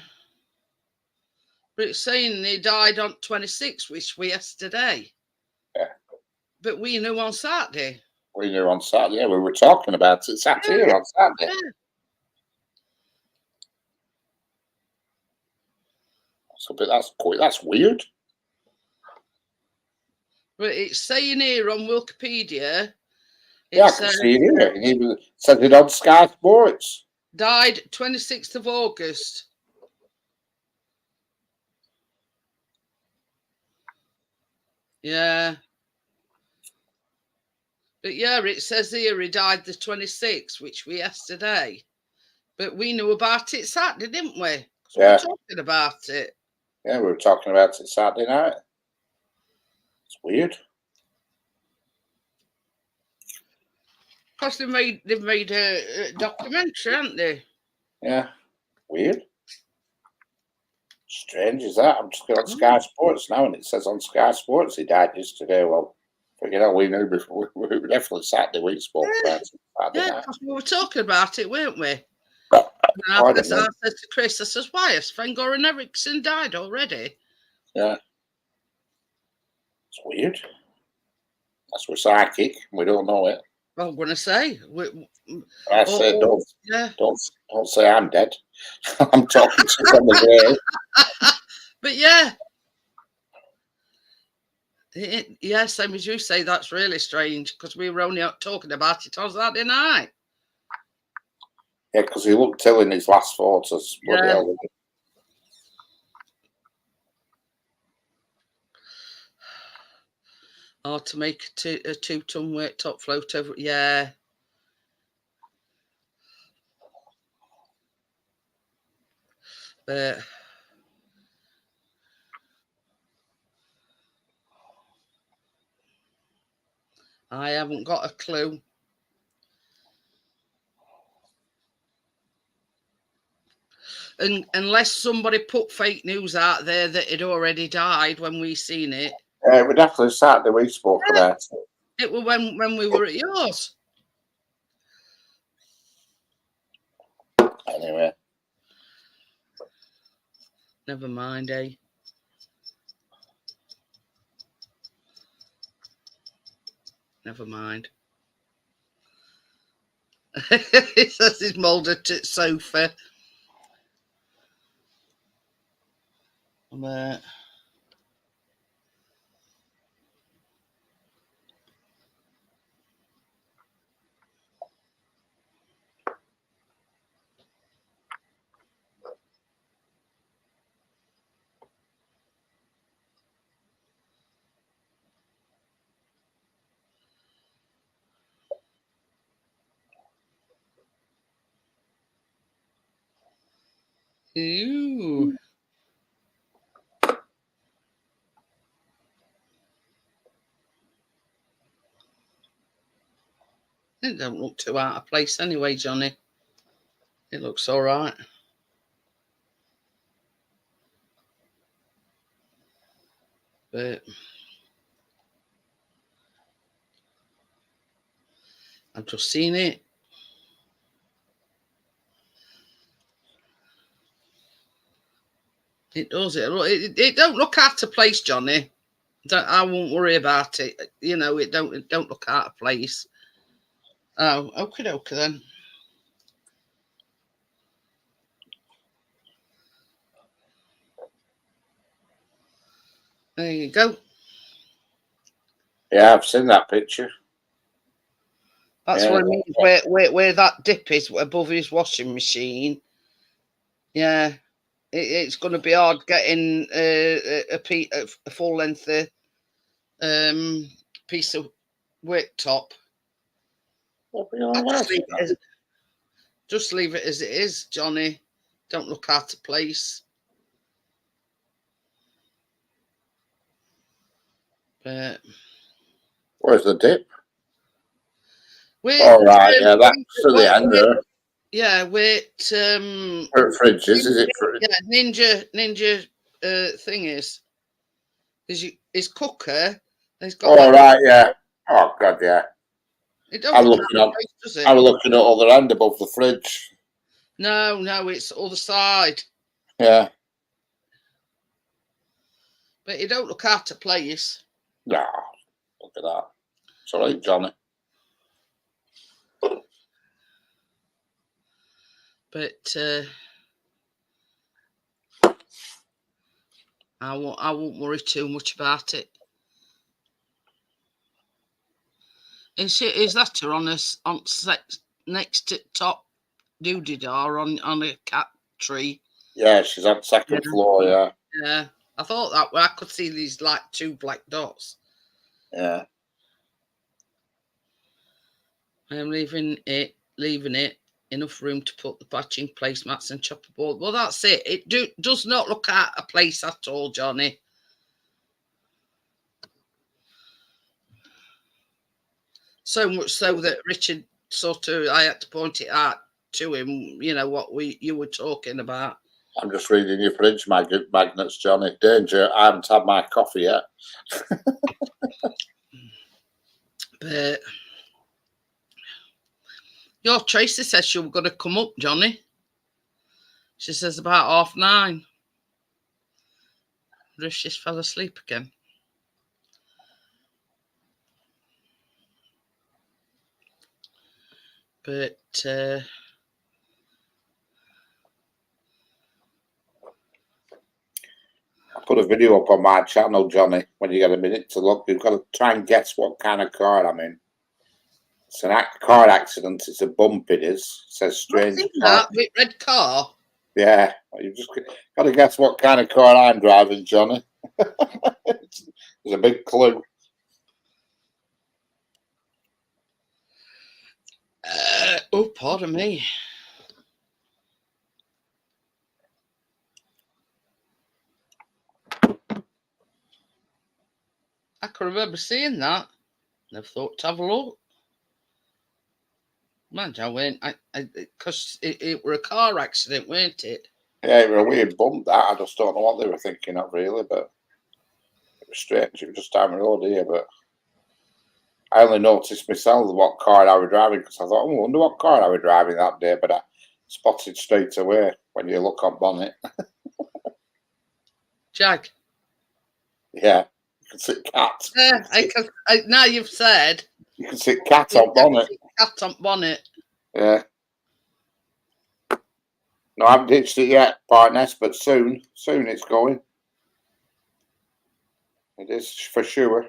But it's saying he died on 26th, which was yesterday. Yeah. But we knew on Saturday. We knew on Saturday. Yeah, we were talking about it. Sat here on Saturday. Yeah. So, but that's weird. But it's saying here on Wikipedia. Yeah, I can see it here. It even says it on Sky Sports. Died 26th of August. Yeah. But yeah, it says here he died the 26th, which was yesterday. But we knew about it Saturday, didn't we? Yeah. We were talking about it. Yeah, we were talking about it Saturday night. It's weird. Because they've made a documentary, haven't they? Yeah. Weird. Strange is that? I'm just going on Sky Sports now, and it says on Sky Sports he died yesterday. Well, we knew before. We were definitely Saturday. We spoke about it Saturday night. Because we were talking about it, weren't we? I said to Chris, I says, why has Sven-Goran Eriksson died already? Yeah. It's weird. That's we're psychic. We don't know it. Well, I'm going to say. I say don't say I'm dead. I'm talking to somebody. But yeah. Yeah, same as you say, that's really strange because we were only talking about it on Saturday night. Yeah, because he looked ill in his last photos. Yeah. Or to make a 2-ton weight top float over. Yeah. But I haven't got a clue. And unless somebody put fake news out there that it already died when we seen it. It was definitely Saturday we spoke about it. It was when we were at yours. Anyway. Never mind, eh? Never mind. He says he's mouldered to sofa. Ooh. It don't look too out of place anyway, Johnny. It looks all right. But I've just seen it. It does. It don't look out of place, Johnny. I won't worry about it. You know, it don't look out of place. Oh, okay, then. There you go. Yeah, I've seen that picture. That's what I mean. Where that dip is above his washing machine. Yeah, it's going to be hard getting a full length piece of worktop. Just leave it as it is, Johnny. Don't look out of place. But where's the dip? All right, yeah, that's to the end there. Yeah, fridges, is it? Yeah, Ninja thing is his cooker. He's got. Oh right, yeah. Oh god, yeah. I was looking at other end above the fridge. No, it's other side. Yeah. But it don't look out of place. No, look at that. It's all right, Johnny. But I won't worry too much about it. Is that her on next to top doody-dar on a cat tree? Yeah, she's on second floor. Yeah. Yeah, I thought that. I could see these like two black dots. Yeah. I am leaving it enough room to put the patching placemats and chopper board. Well, that's it. It does not look out of place at all, Johnny. So much so that Richard I had to point it out to him, you know, what you were talking about. I'm just reading your fridge magnets, Johnny. Danger, I haven't had my coffee yet. But your Tracy says she was going to come up, Johnny. She says about 9:30. Wonder if she's fell asleep again. But I put a video up on my channel, Johnny. When you get a minute to look, you've got to try and guess what kind of car I'm in. It's a car accident. It's a bump. It is. It says strange. That with red car. Yeah, you just got to guess what kind of car I'm driving, Johnny. There's a big clue. Oh, pardon me. I can remember seeing that. Never thought to have a look. Man, I went, because it were a car accident, weren't it? Yeah, it was a weird bump that. I just don't know what they were thinking of really, but it was strange. It was just down the road here, but I only noticed myself what car I was driving because I thought, oh, I wonder what car I was driving that day, but I spotted straight away when you look on bonnet. Jag. Yeah, you can see cat. Now you've said. You can see cat on bonnet. Cat on bonnet. Yeah. No, I haven't ditched it yet, partners, but soon it's going. It is for sure.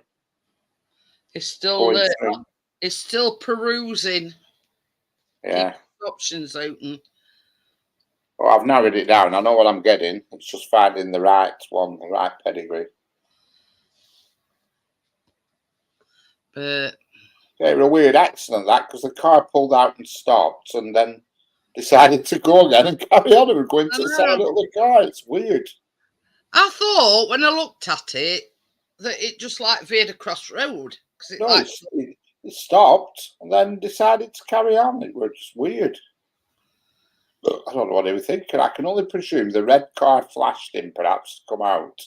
It's still perusing. Yeah. Keep options open. Well, I've narrowed it down. I know what I'm getting. It's just finding the right one, the right pedigree. But yeah, it was a weird accident that because the car pulled out and stopped, and then decided to go again and carry on and go into the side of the car. It's weird. I thought when I looked at it that it just like veered across the road. It stopped and then decided to carry on. It was just weird. But I don't know what they were thinking. I can only presume the red car flashed him perhaps to come out,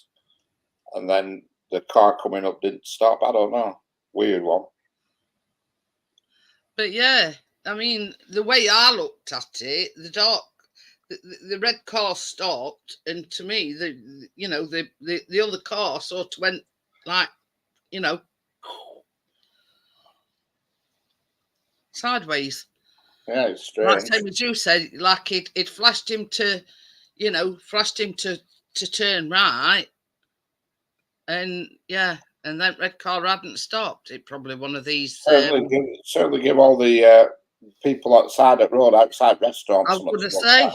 and then the car coming up didn't stop. I don't know. Weird one. But yeah, I mean, the way I looked at it, the red car stopped, and to me, the other car sort of went like, sideways. Yeah, it's strange. Like same as you said, like it flashed him to, to turn right, and yeah. And that red car hadn't stopped. It probably one of these. Certainly give all the people outside at road, outside restaurants. I was going to say.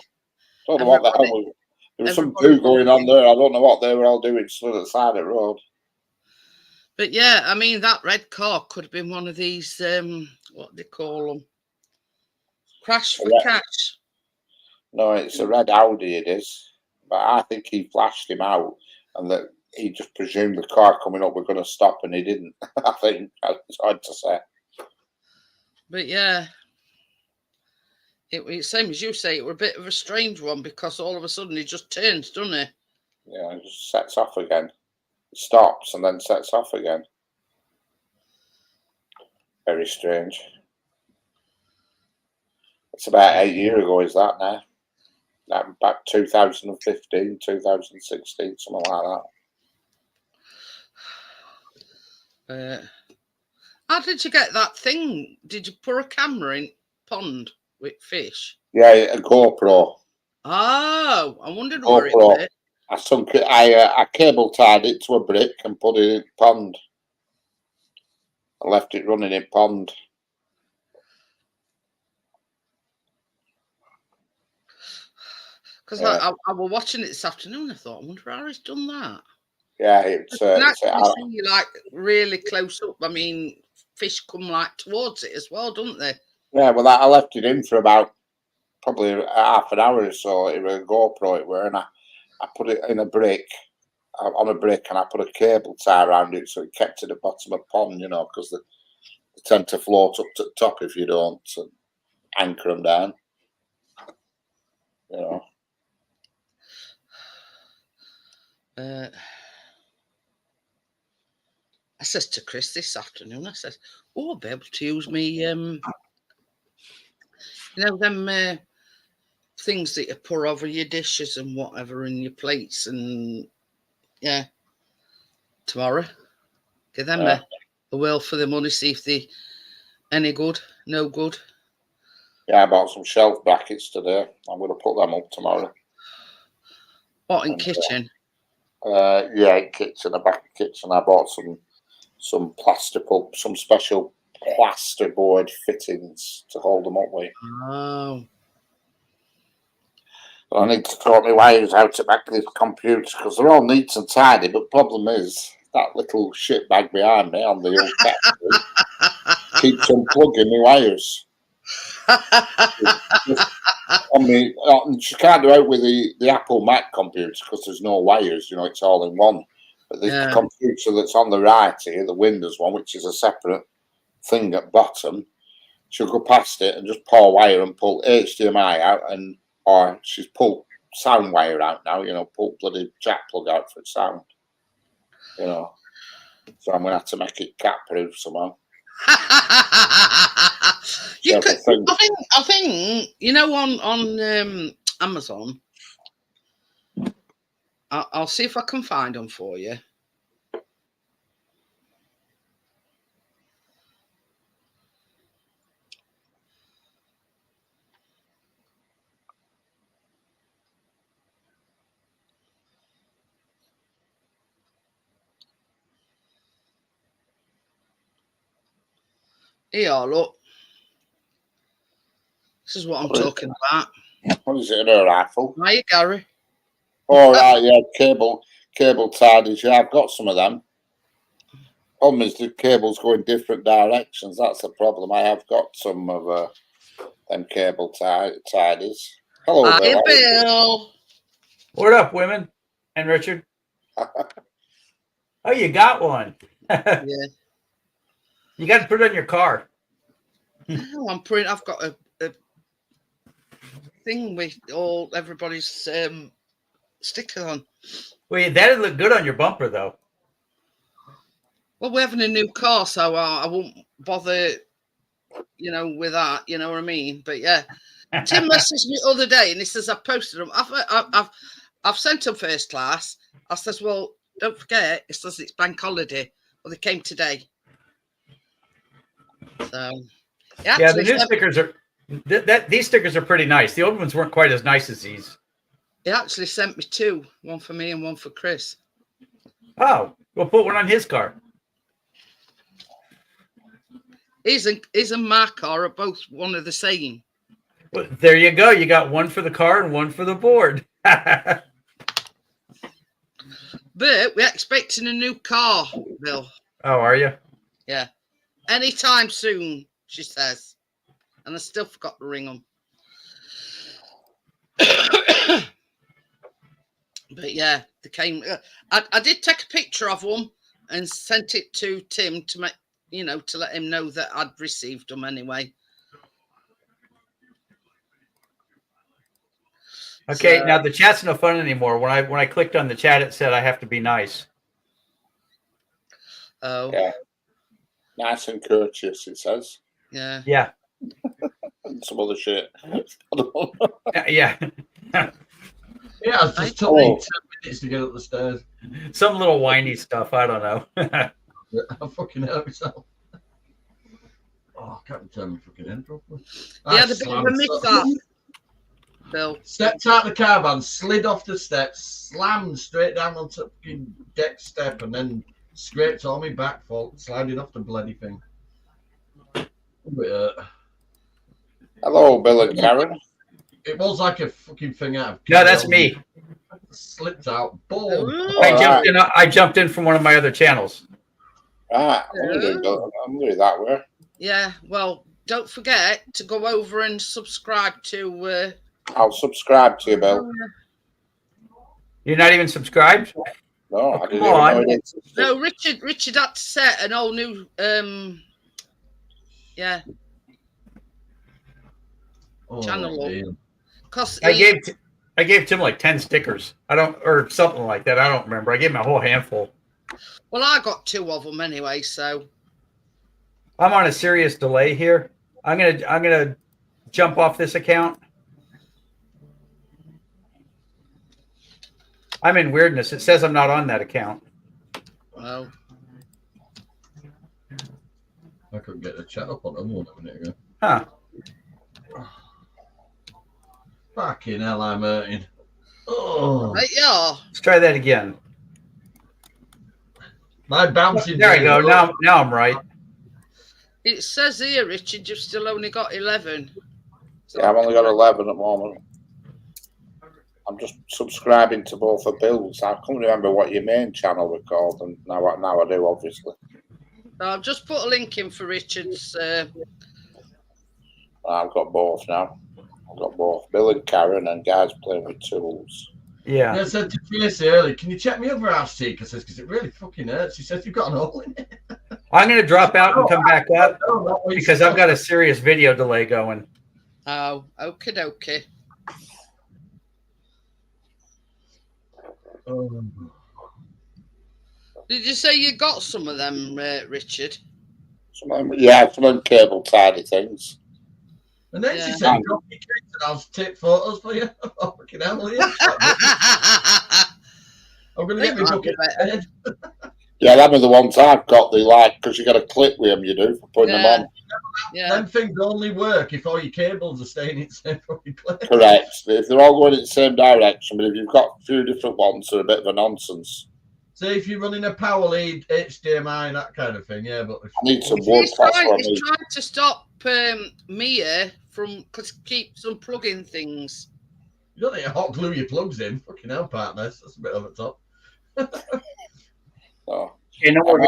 Don't know what the hell was. There was some poo going on there. I don't know what they were all doing stood at the side of the road. But yeah, I mean that red car could have been one of these. What do they call them? Crash for cash. No, it's a red Audi. It is, but I think he flashed him out, and that. He just presumed the car coming up were going to stop, and he didn't. I think it's hard to say. But yeah, it same as you say. It were a bit of a strange one because all of a sudden he just turns, doesn't he? Yeah, it just sets off again. It stops and then sets off again. Very strange. It's about 8 years ago, is that now? Back 2015, 2016, something like that. How did you get that thing? Did you put a camera in pond with fish? Yeah, a GoPro. Oh, I wondered where it was. I sunk it. I cable tied it to a brick and put it in pond. I left it running in pond. Because I was watching it this afternoon. I thought, I wonder how he's done that. Yeah, it's see you like really close up. I mean, fish come like towards it as well, don't they? Yeah, well, I left it in for about probably half an hour or so. It was a GoPro, it were, and I put it in a brick, on a brick, and I put a cable tie around it so it kept to the bottom of the pond, because they tend to float up to the top if you don't and anchor them down. I says to Chris this afternoon, I says, oh, I'll be able to use me, them things that you pour over your dishes and whatever in your plates, and yeah, tomorrow. Give them a whirl for the money, see if they any good, no good. Yeah, I bought some shelf brackets today. I'm going to put them up tomorrow. What, in kitchen? Yeah, in kitchen, the back of the kitchen. I bought some some special plasterboard fittings to hold them up with. Oh. I need to throw my wires out at back of this computer because they're all neat and tidy, but the problem is that little shit bag behind me on the old factory keeps unplugging my wires. She can't do it with the Apple Mac computer because there's no wires, it's all in one. But the computer that's on the right here, the Windows one, which is a separate thing at bottom, she'll go past it and just pour wire and pull HDMI out, or she's pulled sound wire out now. You know, pull bloody jack plug out for sound. You know, so I'm gonna have to make it cat proof somehow. You could, I think you know on Amazon. I'll see if I can find them for you. Here, look. This is what I'm talking about. What is it, a rifle? Hiya, Gary. Oh, right, yeah, cable tidies. Yeah, I've got some of them. Problem is the cables go in different directions. That's the problem. I have got some of them cable tidies. Hello, Hiya, Bill. Bill. What up, women and Richard? Oh, you got one. Yeah. You got to put it on your car. Oh, I've got a thing with everybody's sticker on. Well, that'd look good on your bumper, though. Well, we're having a new car, so I won't bother, with that. You know what I mean? But yeah, Tim messaged me the other day, and he says I've posted them. I've sent them first class. I says, well, don't forget, it says it's bank holiday. Well, they came today. So yeah, the new stickers are. These stickers are pretty nice. The old ones weren't quite as nice as these. He actually sent me two, one for me and one for Chris. Oh, we'll put one on his car. His and my car are both one of the same. Well, there you go. You got one for the car and one for the board. But we're expecting a new car, Bill. Oh, are you? Yeah. Anytime soon, she says. And I still forgot to ring them. But yeah, they came. I did take a picture of them and sent it to Tim to make, to let him know that I'd received them anyway. Okay, now the chat's no fun anymore. When I clicked on the chat, it said I have to be nice. Oh. Yeah. Nice and courteous, it says. Yeah. Yeah. And some other shit. Yeah. Yeah, it just took me 10 minutes to get up the stairs. Some little whiny stuff. I don't know. I fucking hurt myself. Oh, I can't turn my fucking head properly. Yeah, the bit of a mishap, Bill. Stepped out the caravan, slid off the steps, slammed straight down onto the fucking deck step, and then scraped all my back, sliding off the bloody thing. Hello, Bill and Karen. It was like a fucking thing out of. No, that's me. Slipped out. Boom. I jumped in from one of my other channels. Ah, I'm doing that way. Yeah, well, don't forget to go over and subscribe to. I'll subscribe to you, Bill. You're not even subscribed? No, I didn't even know it existed. No, Richard had to set an all new. Yeah. Channel up. Cause I gave Tim like 10 stickers. Or something like that. I don't remember. I gave him a whole handful. Well, I got 2 of them anyway, so I'm on a serious delay here. I'm gonna jump off this account. I'm in weirdness. It says I'm not on that account. Well, I couldn't get the chat up on them 1 minute ago. Huh. Fucking hell, I'm hurting. Oh. right, yeah. Let's try that again. My bouncing. There you go. Now I'm right. It says here, Richard, you've still only got 11. So Yeah, I've only got 11 at the moment. I'm just subscribing to both of Bill's. I can't remember what your main channel was called, and now I do, obviously. I've just put a link in for Richard's. I've got both now. I've got both Bill and Karen and guys playing with tools. Yeah. I said to Tracy earlier, can you check me over house cheek? I says, because it really fucking hurts. She says, you've got an hole in it. I'm going to drop out and come back up because I've got a serious video delay going. Oh, okie dokie. Did you say you got some of them, Richard? Some of them, yeah, some of them cable tidy things. And then she Yeah. said, "Drop your kids and I'll take photos for you." Fucking hell, yeah. I'm going to get me bucket head. Yeah, them are the ones I've got. They like because you got a clip with them. You do for putting them on. Yeah. Them things only work if all your cables are staying in the same fucking place. Correct. If they're all going in the same direction, but if you've got a few different ones, they're a bit of a nonsense. So if you're running a power lead, HDMI, that kind of thing, yeah. But if, I need some wood. He's That's what I trying need. to stop Mia from because keeps unplugging things. you don't need to hot glue your plugs in, fucking hell, partners. That's a bit over the top. So, You know what?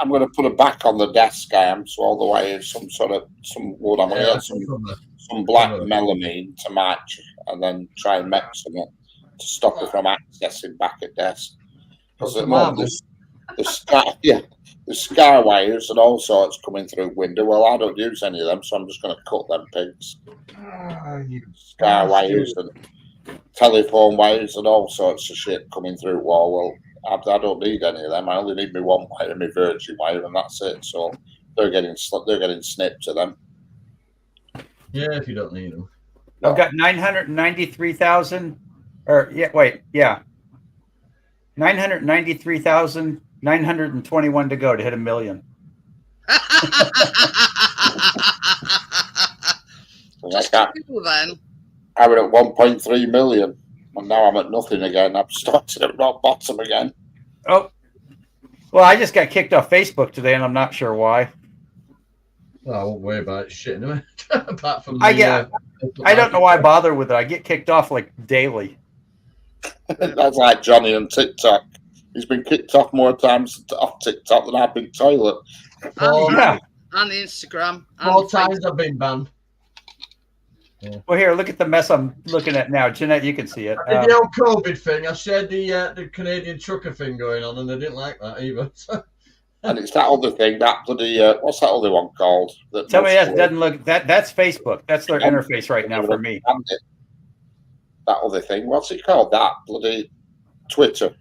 I'm going to put it back on the desk. I am so all the way is some wood. I'm going to get some black melamine to match, and then try and mix them to stop it from accessing back at desk. Because at the moment, the sky wires and all sorts coming through window. Well, I don't use any of them, so I'm just going to cut them pigs. Sky wires and telephone wires and all sorts of shit coming through wall. Well, I don't need any of them. I only need my one wire and my virgin wire, and that's it. So they're getting snipped to them. Yeah, if you don't need them. I've got 993,000, or yeah, wait, yeah, 993,921 to go to hit 1 million. Just a few then. I was at 1.3 million, and now I'm at nothing again. I've started at rock bottom again. Oh, well, I just got kicked off Facebook today, and I'm not sure why. Well, I won't worry about it. Shit, anyway. Apart from I don't know why I bother with it. I get kicked off like daily. That's like Johnny on TikTok. He's been kicked off more times off TikTok than I've been toilet. Yeah. And Instagram. Four And times I've been banned. Well, here, look at the mess I'm looking at now. Jeanette, you can see it. I did the old COVID thing. I shared the Canadian trucker thing going on, and they didn't like that either. And it's that other thing, that bloody, what's that other one called? Tell me that doesn't look, that's Facebook. That's their interface right now for me. That other thing, what's it called? That bloody Twitter.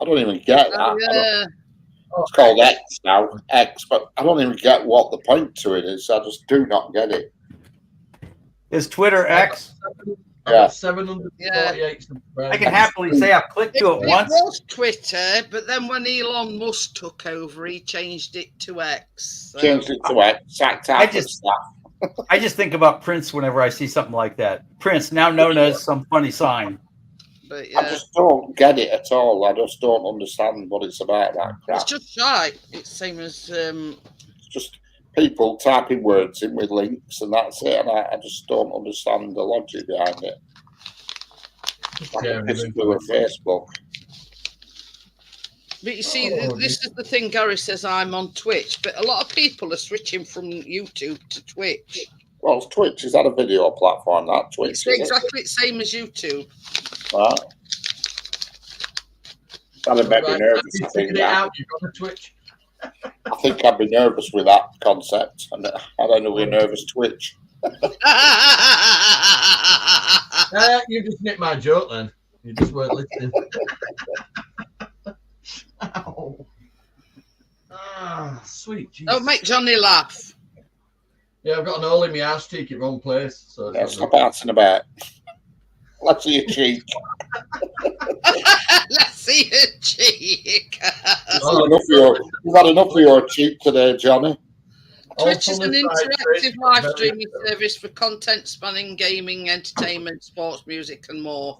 I don't even get that. yeah. It's called X now, X, but I don't even get what the point to it is. I just do not get it. Is Twitter X? Yeah. 748 subscribers. I can happily say I've clicked to it It once. was Twitter, but then when Elon Musk took over, he changed it to X. So. Changed it to X. Sacked I out just- stuff. I just think about Prince whenever I see something like that. Prince, now known as some funny sign. But I yeah, just don't get it at all. I just don't understand what it's about, that it's crap. just shy. It's same as It's just people typing words in with links and that's it. And I just don't understand the logic behind it. Like Yeah, a piss through a Facebook. But you see, Oh, this is the thing. Gary says I'm on Twitch, but a lot of people are switching from YouTube to Twitch. Well, Twitch is that a video platform? That Twitch It's is exactly the same as YouTube. it? Right. That'd make me nervous. You I think, figured it out. You got the Twitch. I think I'd be nervous with that concept, and I don't know. We're nervous Twitch. You just nicked my joke then. You just weren't listening. Ow. Ah, sweet. Jesus. Don't make Johnny laugh. Yeah, I've got an hole in my ass cheek, wrong place. So it's Yeah, not stop asking about. Let's see your cheek. Let's see your cheek. You've had enough of your cheek today, Johnny. Twitch is an All fun interactive aside, live very streaming good. service for content spanning gaming, entertainment, sports, music, and more.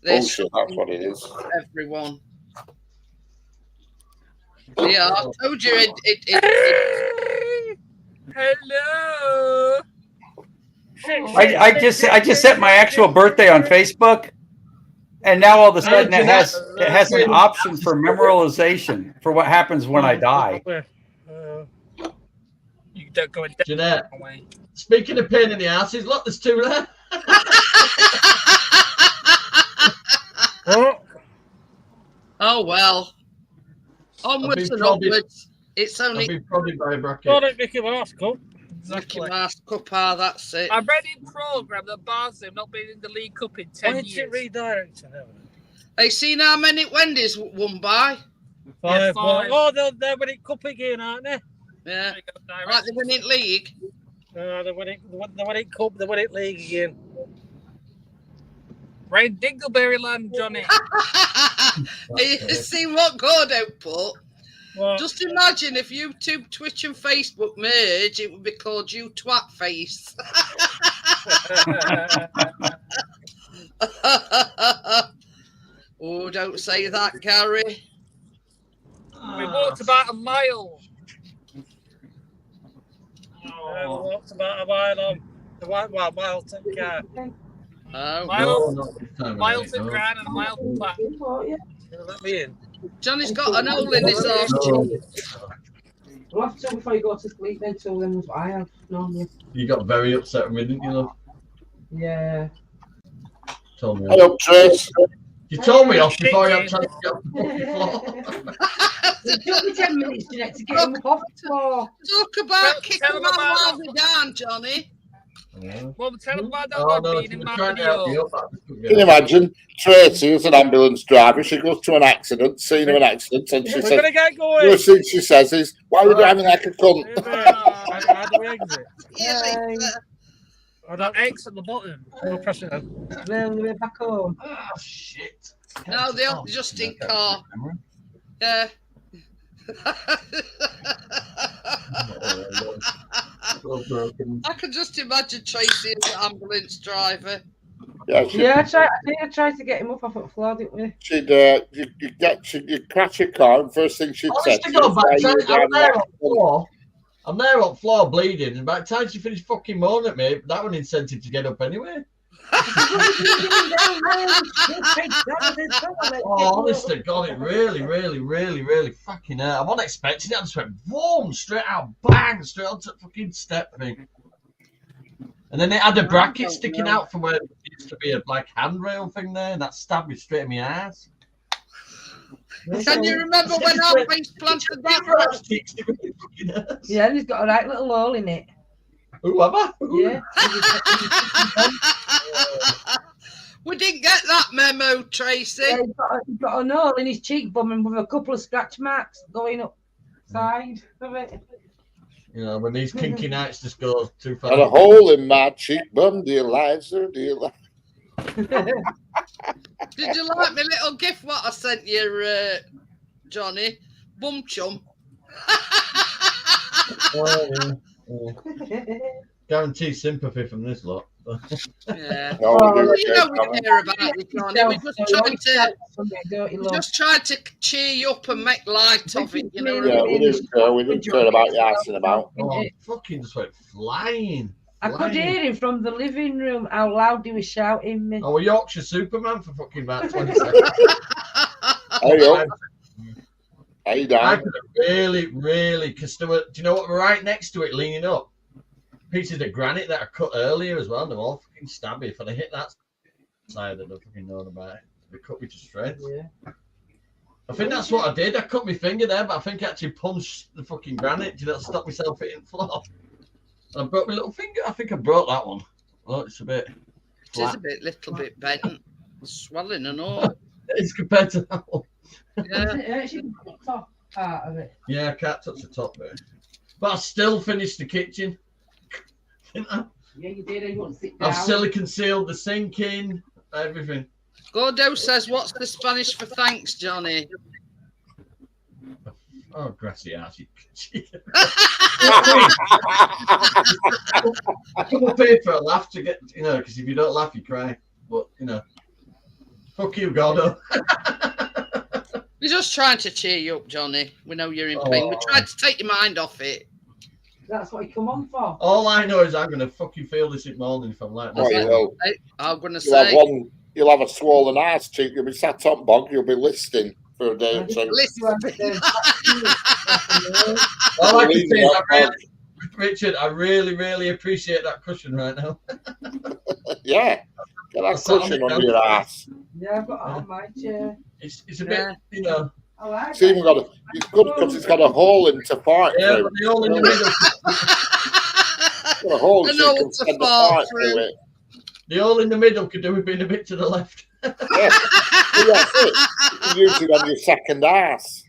There's Bullshit, that's what it is. for everyone. Yeah, I told you it Hello. I just set my actual birthday on Facebook, and now all of a sudden it has an option for memorialization for what happens when I die. You don't go in Jeanette, away. speaking of pain in the asses, look, there's two there. Oh well. Onwards and prodded. upwards. It's I've only been prodded by a bracket. Got it, Mickey Mouse, cool. Mickey Exactly. Mouse Cup, that's it. I read in program that Barnsley have not been in the League Cup in 10 Why did years. it redirect to them? They seen how many Wendy's won by? 5. five. Oh, they're winning cup again, aren't they? Yeah, There you go, direct. like the winning league. They're winning cup. They're winning league again. Rain Dingleberry land, Johnny. You see what Gordo put? What? Just imagine if YouTube, Twitch, and Facebook merge, it would be called You Twat Face. Oh, don't say that, Gary. We walked about a mile. What's about a mile on? Mile to car. Oh, Mile, not this time of mile night, to no. grind and a mile to back. Let me in. Johnny's got an hole in his arse cheek. We'll have to before you go to sleep then, so then that's what I have normally. You got very upset with me, didn't you, love? Yeah. Told me. Hey up, Trace. You told me off before you had a chance to get off the fucking floor. It took me 10 minutes to get him off the floor. Talk about Tell kicking him my about Wildly down, Johnny. Well, tell them about that Oh one no, being she in was my trying to help video. you up. Can you imagine? Tracy is an ambulance driver. She goes to an accident, scene of an accident, and she We're says, gonna get the going. first thing she says is, "Why are you driving like a cunt?" How do we exit? Oh, that X at the bottom. We'll press it. Then we're back home. Oh shit. No, they're just in car. Yeah. I can just imagine Tracy as the ambulance driver. Yeah, Yeah, I think I tried to get him up off the floor, didn't we? she'd you crash your car, and first thing she'd say, Honest to God, by the "Why are you time I'm driving there like on a cunt?" floor, I'm there on floor bleeding, and by the time she finished fucking moaning at me, that was an incentive to get up anyway. Oh, honest to God, it really fucking hurt. I wasn't expecting it. I just went boom, straight out, bang, straight onto the fucking step thing. And then it had a bracket sticking out from where it used to be a like handrail thing there, and that stabbed me straight in my ass. Can you remember when our face planted that? Yeah, and he's got a right little hole in it. Who am I? Yeah. We didn't get that memo, Tracy. Yeah, he's got a hole in his cheekbone and with a couple of scratch marks going up side of it. You know, when these kinky nights just go too far. Got a hole in my cheekbone, dear Liza, dear Liza. Did you like my little gift what I sent you, Johnny? Bum chum. Guarantee sympathy from this lot. Yeah. No, Oh, we do Well, you know care, we care about you, Johnny. We Don't just tried to cheer you up and make light of it, you know. yeah, we do care. We do care about you asking about. Oh, fucking just went flying. I could hear him from the living room how loud he was shouting me. Oh, well, Yorkshire Superman for fucking about 20 seconds. Hey up. Hey I down. could have really, because do you know what? Right next to it, leaning up, pieces of granite that I cut earlier as well. They're all fucking stabby. If I'd have hit that side, I'd have fucking known about it. They cut me to shreds. Yeah. I think that's what I did. I cut my finger there, but I think I actually punched the fucking granite. Did that stop myself hitting the floor? And I broke my little finger. I think I broke that one. Oh, it's a bit. It is a little bit bent, swelling and all. It's compared to that one. Yeah. It hurts you the top part of it. Yeah, I can't touch the top bit. But I still finished the kitchen. Yeah, you did. You want to sit down. I've silicon sealed the sink in, everything. Gordo says, what's the Spanish for thanks, Johnny? Oh, grassy ass. I come up here for a laugh to get, because if you don't laugh, you cry. But, fuck you, Gordo. We're just trying to cheer you up, Johnny. We know you're in pain. We tried to take your mind off it. That's what you come on for. All I know is I'm going to fucking feel this in the morning if I'm like Oh, this. you will. I'm going to You'll have say, you'll have a swollen arse cheek. You'll be sat on bog. You'll be listing for a day or two. listen. All I can say is Richard, I really appreciate that cushion right now. Yeah. Get that cushion under your ass. Yeah, I've got it on my chair. It's a bit, I like It's even got it's good because it's got a hole into fart Yeah, through. but the hole in the middle. It's got a hole I so know you can it's a send the fart fart through. through it. The hole in the middle could do with being a bit to the left. Yeah. That's it. You use it on your second ass.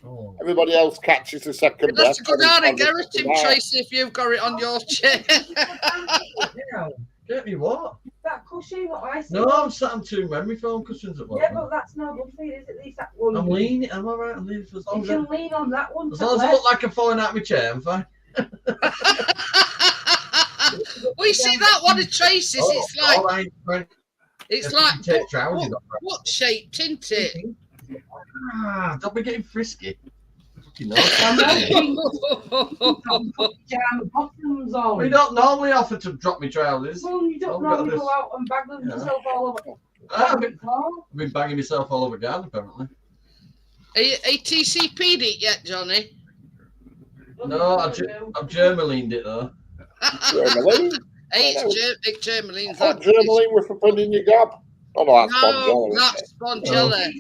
Oh. Everybody else catches the second That's breath. a good and idea, it's on the Gareth, second ass. Tracy, if you've got it on your chair. Get me what? That cushion, what I said. No, I'm sat on 2 memory foam cushions at the Yeah, moment. but that's no good for you, is it? At least that one. I'm leaning. I'm all right. I'm leaning for as long You as can lean on that one. as long as I look like I'm falling out of my chair, I'm fine. Well, you see that one of Tracy's, it's like, all right, right. it's Just like take trousers off. what shaped, isn't it? Don't be getting frisky. Fucking I'm no. not jam bottoms on. We don't normally offer to drop me trousers. Well, you don't Oh, normally God, go out and bag them Yeah. yourself all over. I've the floor. been banging myself all over garden, apparently. Are you TCP'd it yet, Johnny? No, I've germalined it though. Germaline? Big Germaline's Oh, that. Germaline with a put in your gob. Oh, no, that's No, Bonjela. that's Bonjela.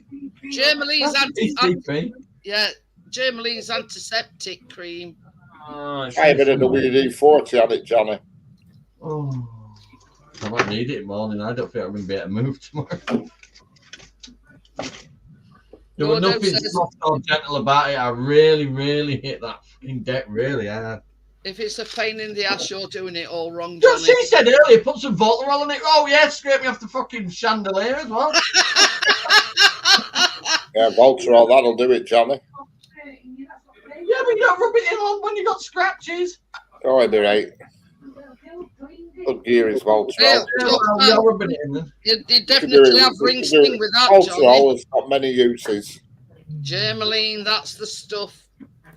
Germaline's TCP. yeah, Germaline's antiseptic cream. Oh, Try a bit of WD-40 on it, Johnny. Oh, I might need it in the morning. I don't think I'm going to be able to move tomorrow. There was Gordo nothing says- soft or gentle about it. I really, really hit that fucking deck really hard. If it's a pain in the ass, you're doing it all wrong, Just Johnny. she said earlier, put some Voltarol on it. Oh yeah, scrape me off the fucking chandelier as well. Yeah, Voltarol, that'll do it, Johnny. Yeah, but you don't rub it in on when you got scratches. Oh, it'll be right. Good gear is Voltarol. Yeah, You're rubbing it in then. you definitely have ring sting with that, Johnny. Voltarol has got many uses. Germaline, that's the stuff.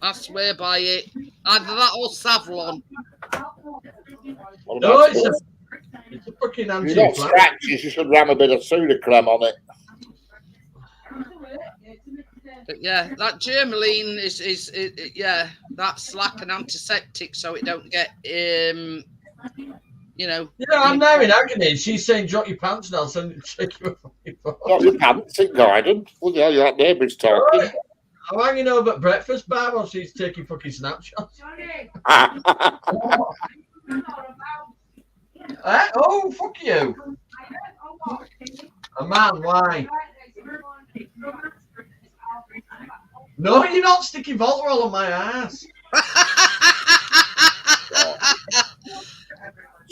I swear by it. Either that or Savlon. What No, about it's stuff? it's a fucking If you've got anti-inflammatory. scratches, you should ram a bit of Sudocrem on it. But yeah, that Germaline is yeah, that's like an antiseptic, so it don't get you know. Yeah, I'm now in agony. She's saying, drop your pants now, send it to you. Not your pants in garden. Well, yeah, that neighbour's talking. Right. I'm hanging over at breakfast bar while she's taking fucking snapshots. Oh, fuck you. A man, why? No, you're not sticking Voltarol on my ass.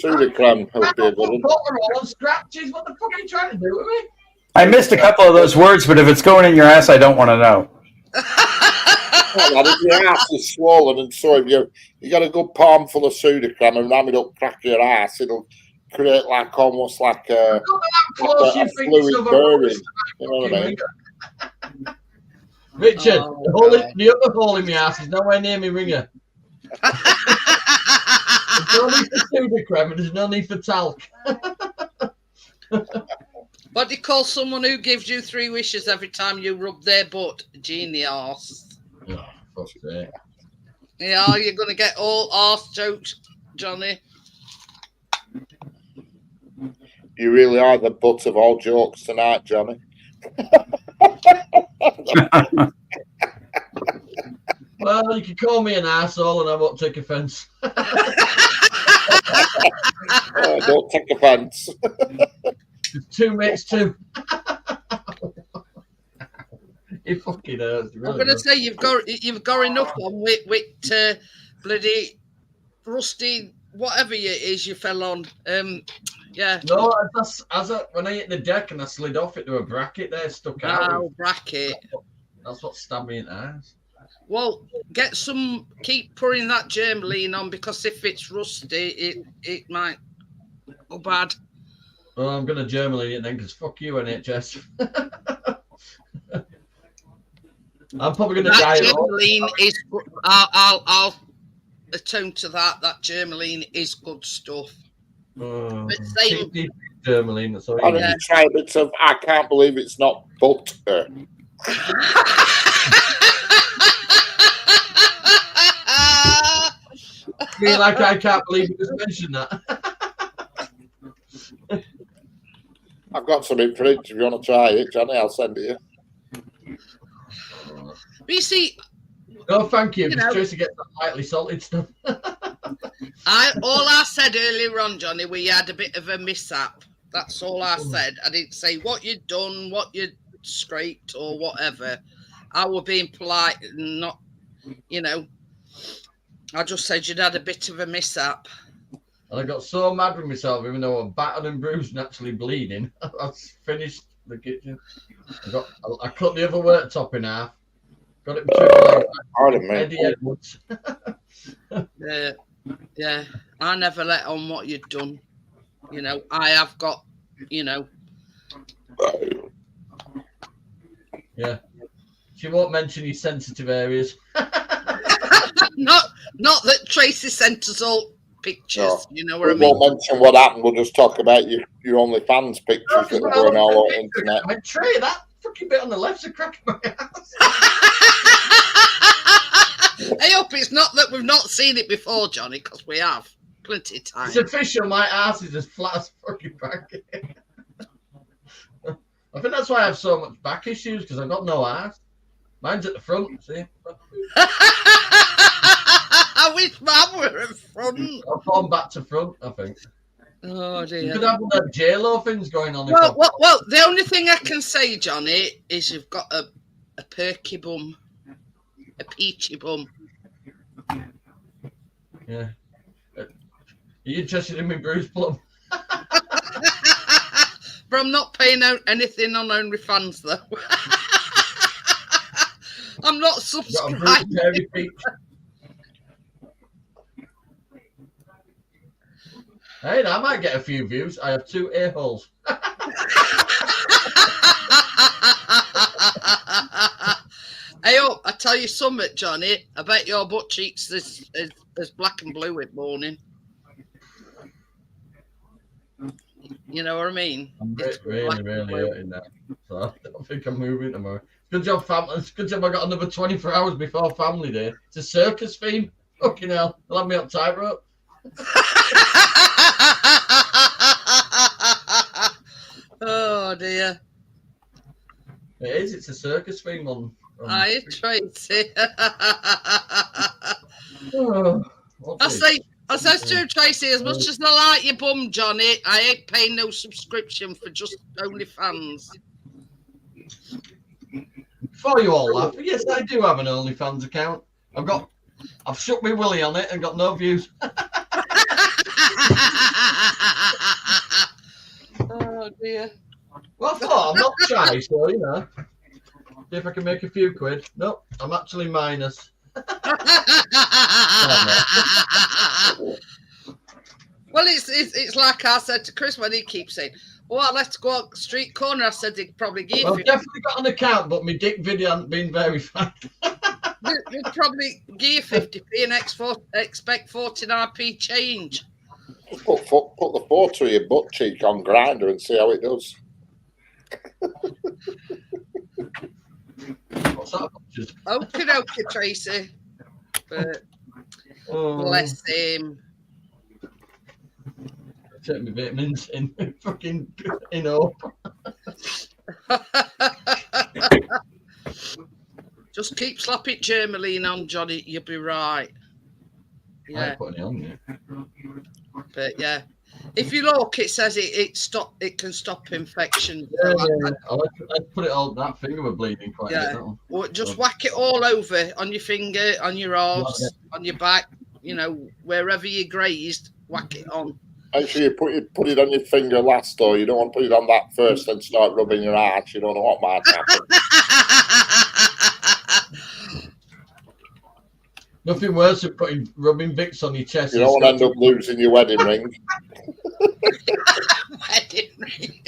Sudocrem will be a good one. Voltarol and scratches. What the fuck are you trying to do with me? I missed a couple of those words, but if it's going in your ass, I don't want to know. Well, if your ass is swollen and so if you got a good palm full of Sudocrem and ram it up crack your ass, it'll create like almost like a, Close your a fingers fluid over burning. You know what I mean? Richard, Oh, the other hole in my ass is nowhere near me ringer. There's no need for Sudocrem and there's no need for talc. What do you call someone who gives you 3 wishes every time you rub their butt? Genius. Oh, fuck's sake. Yeah, you're gonna get all arse jokes, Johnny. You really are the butt of all jokes tonight, Johnny. Well, you can call me an arsehole and I won't take offence. Oh, don't take offence. 2 makes 2. It fucking hurts. It I'm really gonna does. say you've got enough on with bloody rusty whatever it is you fell on. Yeah. No, when I hit the deck and I slid off it, there was a bracket there stuck out. Now bracket. That's what stabbed me in the eyes. Well, keep pouring that Germaline on because if it's rusty, it might go bad. Well, I'm going to Germany it then because fuck you, NHS. I'm probably going to die. That Germaline is. I'll atone to that. That Germaline is good stuff. But same. Germaline, that's all Why you don't Yeah. you try a bit of I can't believe it's not butter. feel like I can't believe you just mentioned that. I've got some in fridge if you want to try it, Johnny. I'll send it you. But you see, No, thank you. You know. Tracy gets that lightly salted stuff. all I said earlier on, Johnny, we had a bit of a mishap. That's all I said. I didn't say what you'd done, what you'd scraped, or whatever. I were being polite and not, you know. I just said you'd had a bit of a mishap. And I got so mad with myself, even though I'm battered and bruised and actually bleeding. I finished the kitchen. I cut the other worktop in half. Got it between Pardon me. Eddie Edwards. Yeah. I never let on what you'd done. You know, I have got, you know. Yeah. She won't mention your sensitive areas. Not that Tracy sent us all pictures. No. You know what We I mean? won't mention what happened. We'll just talk about your OnlyFans pictures that are going all over the internet. I went, Trey, that fucking bit on the left's a crack in my ass. I hope it's not that we've not seen it before, Johnny, because we have plenty of time. It's official. My ass is as flat as fucking pancake. I think that's why I have so much back issues, because I've got no ass. Mine's at the front, see? I wish mine were in front. I've gone back to front, I think. Oh You dear. could have one of them J-Lo things going on. Well, the only thing I can say, Johnny, is you've got a perky bum, a peachy bum. Yeah. Are you interested in me, Bruce Plum? But I'm not paying out anything on OnlyFans, though. I'm not Got a subscribed. Bruce Hairy Peach. Hey, I might get a few views. I have 2 a-holes. Hey, oh, I tell you something, Johnny. I bet your butt cheeks is black and blue in morning. You know what I mean? I'm It's really black and blue. hurting now. So I don't think I'm moving tomorrow. Good job, family. It's good job I got another 24 hours before family day. It's a circus theme. Fucking hell. They'll have me on tightrope. Oh dear. It is. It's a circus theme on. I Tracy. I says to Tracy, as much as I like your bum, Johnny, I ain't paying no subscription for just OnlyFans. Before you all laugh, yes, I do have an OnlyFans account. I've shook my willy on it and got no views. Oh dear. Well, I thought I'm not shy, so you know. See if I can make a few quid. Nope, I'm actually minus. Well, it's like I said to Chris when he keeps saying, "Well, let's go out street corner." I said he'd probably give Well, I've you. definitely got an account, but my dick video hasn't been verified. You'd probably give you 50p and expect 49p change. Just put the photo of your butt cheek on Grindr and see how it does. What's that? Just, Okay, okay, Tracy. But bless him. take my vitamins in. Fucking, you know. Just keep slapping Germaline on, Johnny. You'll be right. I Yeah, ain't putting it on yet. but yeah. If you look, it says it can stop infection. Yeah. I'd put it on. That finger was bleeding quite a bit. That one. Or just whack it all over on your finger, on your arse, on your back. You know, wherever you grazed, whack it on. Make sure you put it on your finger last, though. You don't want to put it on that first, then start rubbing your arse. You don't know what might happen. Nothing worse than rubbing Vicks on your chest. You don't want to end up losing your wedding ring. Wedding ring.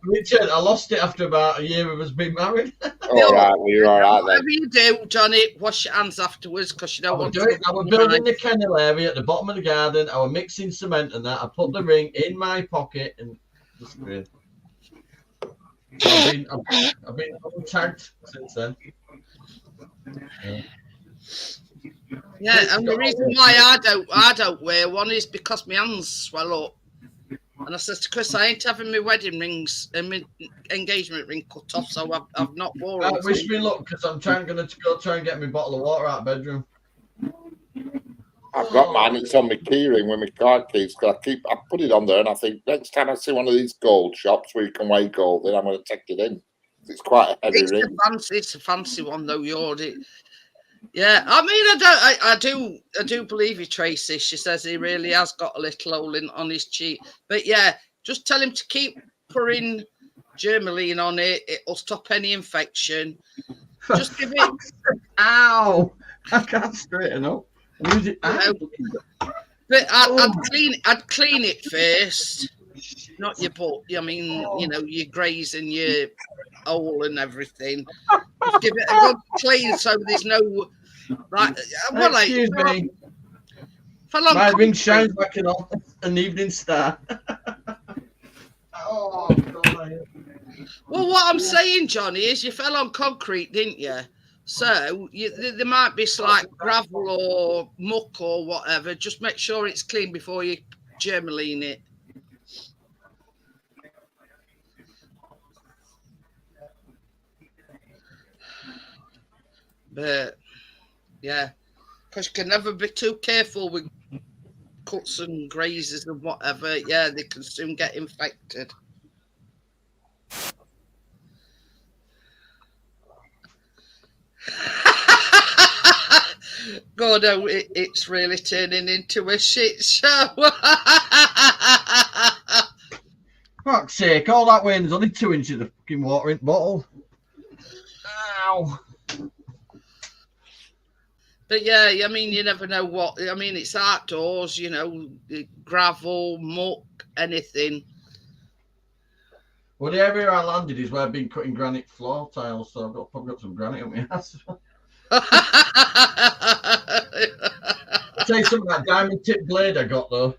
Richard, I lost it after about a year of us being married. All right, well, you're all right Whatever then. you do, Johnny, wash your hands afterwards because you don't want to. I was building the kennel area at the bottom of the garden. I was mixing cement and that. I put the ring in my pocket and disappeared. I've been tagged since then. Yeah, and the reason why I don't wear one is because my hands swell up. And I said to Chris, I ain't having my wedding rings and my engagement ring cut off, so I've not worn it. Wish me luck because I'm going to go try and get my bottle of water out of the bedroom. I've got mine. It's on my keyring with my car keys. Cause I put it on there, and I think next time I see one of these gold shops where you can weigh gold, then I'm going to take it in. It's quite a heavy ring. It's a fancy one though. Yeah, I mean, I do believe you, Tracy. She says he really has got a little hole on his cheek. But yeah, just tell him to keep pouring Germaline on it. It'll stop any infection. Just give it. Ow! I can't straighten up. But I'd clean it first, not your butt. I mean, your graze and your hole and everything. Just give it a good clean so there's no Excuse me. My ring shines like an evening star. Oh, God. Well, what I'm saying, Johnny, is you fell on concrete, didn't you? So there might be slight gravel or muck or whatever. Just make sure it's clean before you Germaline it. But yeah, because you can never be too careful with cuts and grazes and whatever. Yeah, they can soon get infected. God, oh, it's really turning into a shit show. Fuck's sake, all that wind's only 2 inches of fucking water in the bottle. Ow. But yeah, I mean, you never know what. I mean, it's outdoors, gravel, muck, anything. Well, the area I landed is where I've been cutting granite floor tiles, so I've probably got some granite on my ass. I'll tell you something, that diamond tip blade I got though.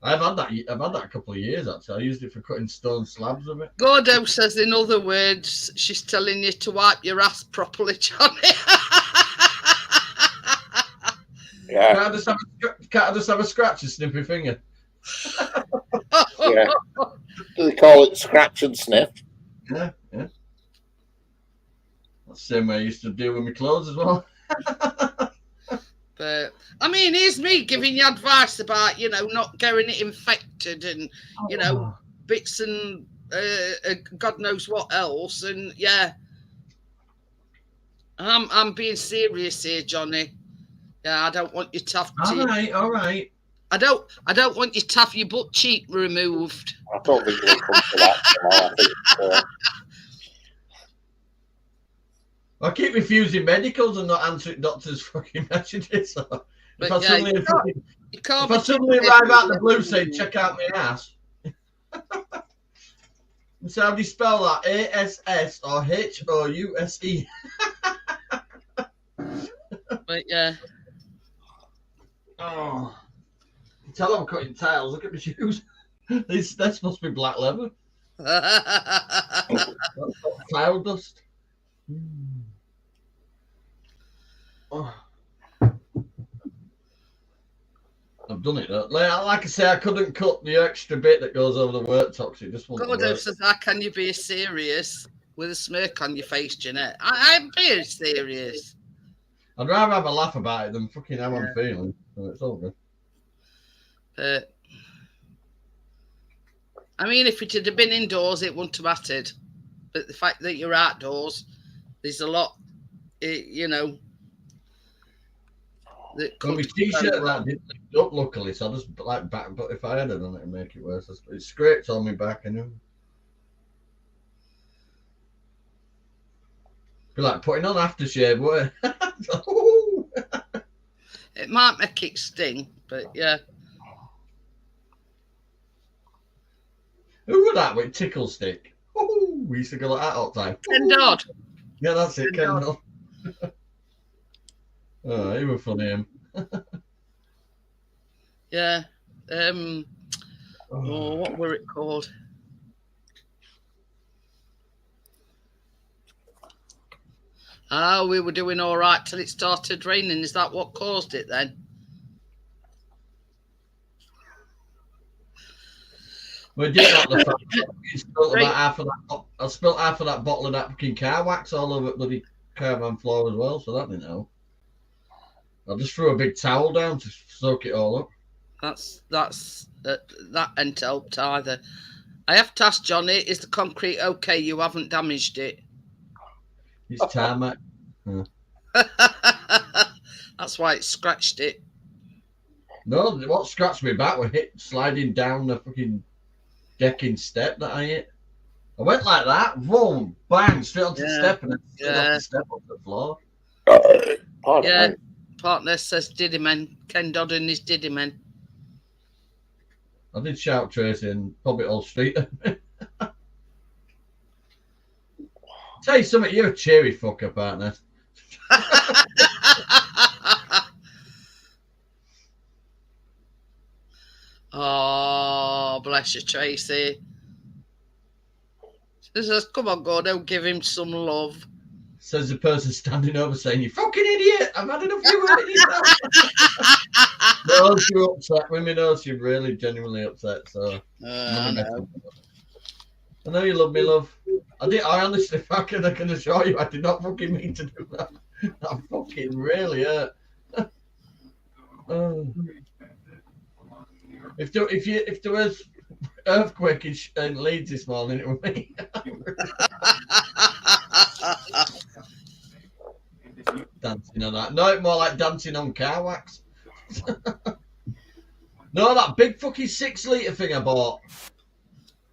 I've had that a couple of years actually. I used it for cutting stone slabs of it. Gordo says, in other words, she's telling you to wipe your ass properly, Johnny. Yeah. Can't I just have a scratch and snip your finger? Yeah. Do they call it scratch and sniff? Yeah. That's the same way I used to deal with my clothes as well. But I mean, here's me giving you advice about, not getting it infected and, bits and God knows what else. And yeah, I'm being serious here, Johnny. Yeah, I don't want you to have to. All right. I don't want you to have your butt cheek removed. I don't think we'll come to that. I keep refusing medicals and not answering doctors' fucking messages. So if I suddenly arrive out the blue saying, check out my ass. So how do you spell that? ASS or HOUSE? But yeah. Oh. You tell I'm cutting tiles. Look at my shoes. This must be black leather. Tile dust. Oh. I've done it though. Like I say, I couldn't cut the extra bit that goes over the worktop. It just won't Gordo work. says, how can you be serious with a smirk on your face, Jeanette? I'm being serious. I'd rather have a laugh about it than fucking how I'm feeling. So it's all good. I mean, if it had been indoors, it wouldn't have mattered. But the fact that you're outdoors, there's a lot, that Well, my t-shirt that didn't lift up luckily, so I just back. But if I had it on it, it'd make it worse. It scraped on me back, and be like putting on aftershave. What? It might make it sting, but yeah. Who was that with tickle stick? We used to go like that all the time. Ken Dodd. Yeah, that's it, Ken Ken Dodd. Oh, he was funny, him. Yeah. What were it called? We were doing all right till it started raining. Is that what caused it then? We did not the fact I spilled half of that bottle of that fucking car wax all over bloody caravan floor as well, so that didn't help. I just threw a big towel down to soak it all up. That ain't helped either. I have to ask Johnny, is the concrete okay? You haven't damaged it. It's tarmac. That's why it scratched it. No, what scratched me back was sliding down the fucking decking step that I hit. I went like that, boom, bang, straight onto the step, and then straight off the step onto the floor. Yeah, partner says Diddyman. Ken Dodden is Diddyman. I did shout Tracy and pub it all street. Tell you something, you're a cheery fucker, partner. Oh, bless you, Tracy. She says, come on, go, don't give him some love. Says the person standing over saying, you fucking idiot, I've had enough of you women. No, you're upset. Women know you're really genuinely upset. So I know you love me, love. I honestly fucking, I can assure you, I did not fucking mean to do that. That fucking really hurt. Oh. If there was earthquake in Leeds this morning, it would be. Dancing on that. No, more like dancing on car wax. No, that big fucking 6 litre thing I bought.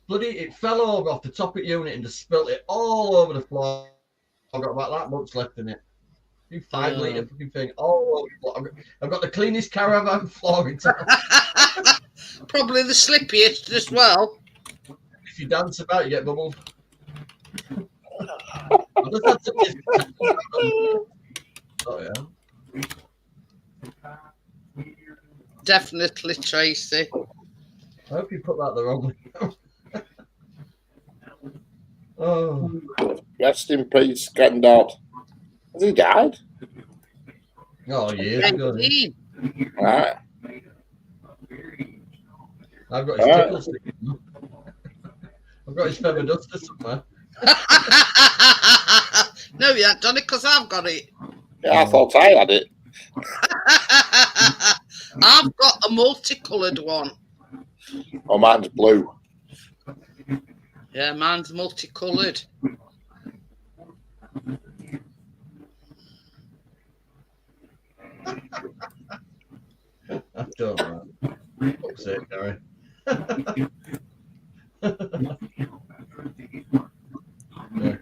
Bloody, it fell over off the top of the unit and just spilt it all over the floor. I've got about that much left in it. 5 litre fucking thing all over the floor. I've got the cleanest caravan floor in town. Probably the slippiest as well. If you dance about, you get bubbled. I just had to... Oh, yeah. Definitely, Tracy. I hope you put that the wrong way. Oh. Rest in peace, Ken Dodd. Has he died? Oh, years ago. Right. I've got his tickle stick. I've got his feather duster somewhere. No, you haven't done it because I've got it. Yeah, I thought I had it. I've got a multicoloured one. Oh, mine's blue. Yeah, mine's multicoloured. I don't know. Fuck's sake, Gary. Yeah.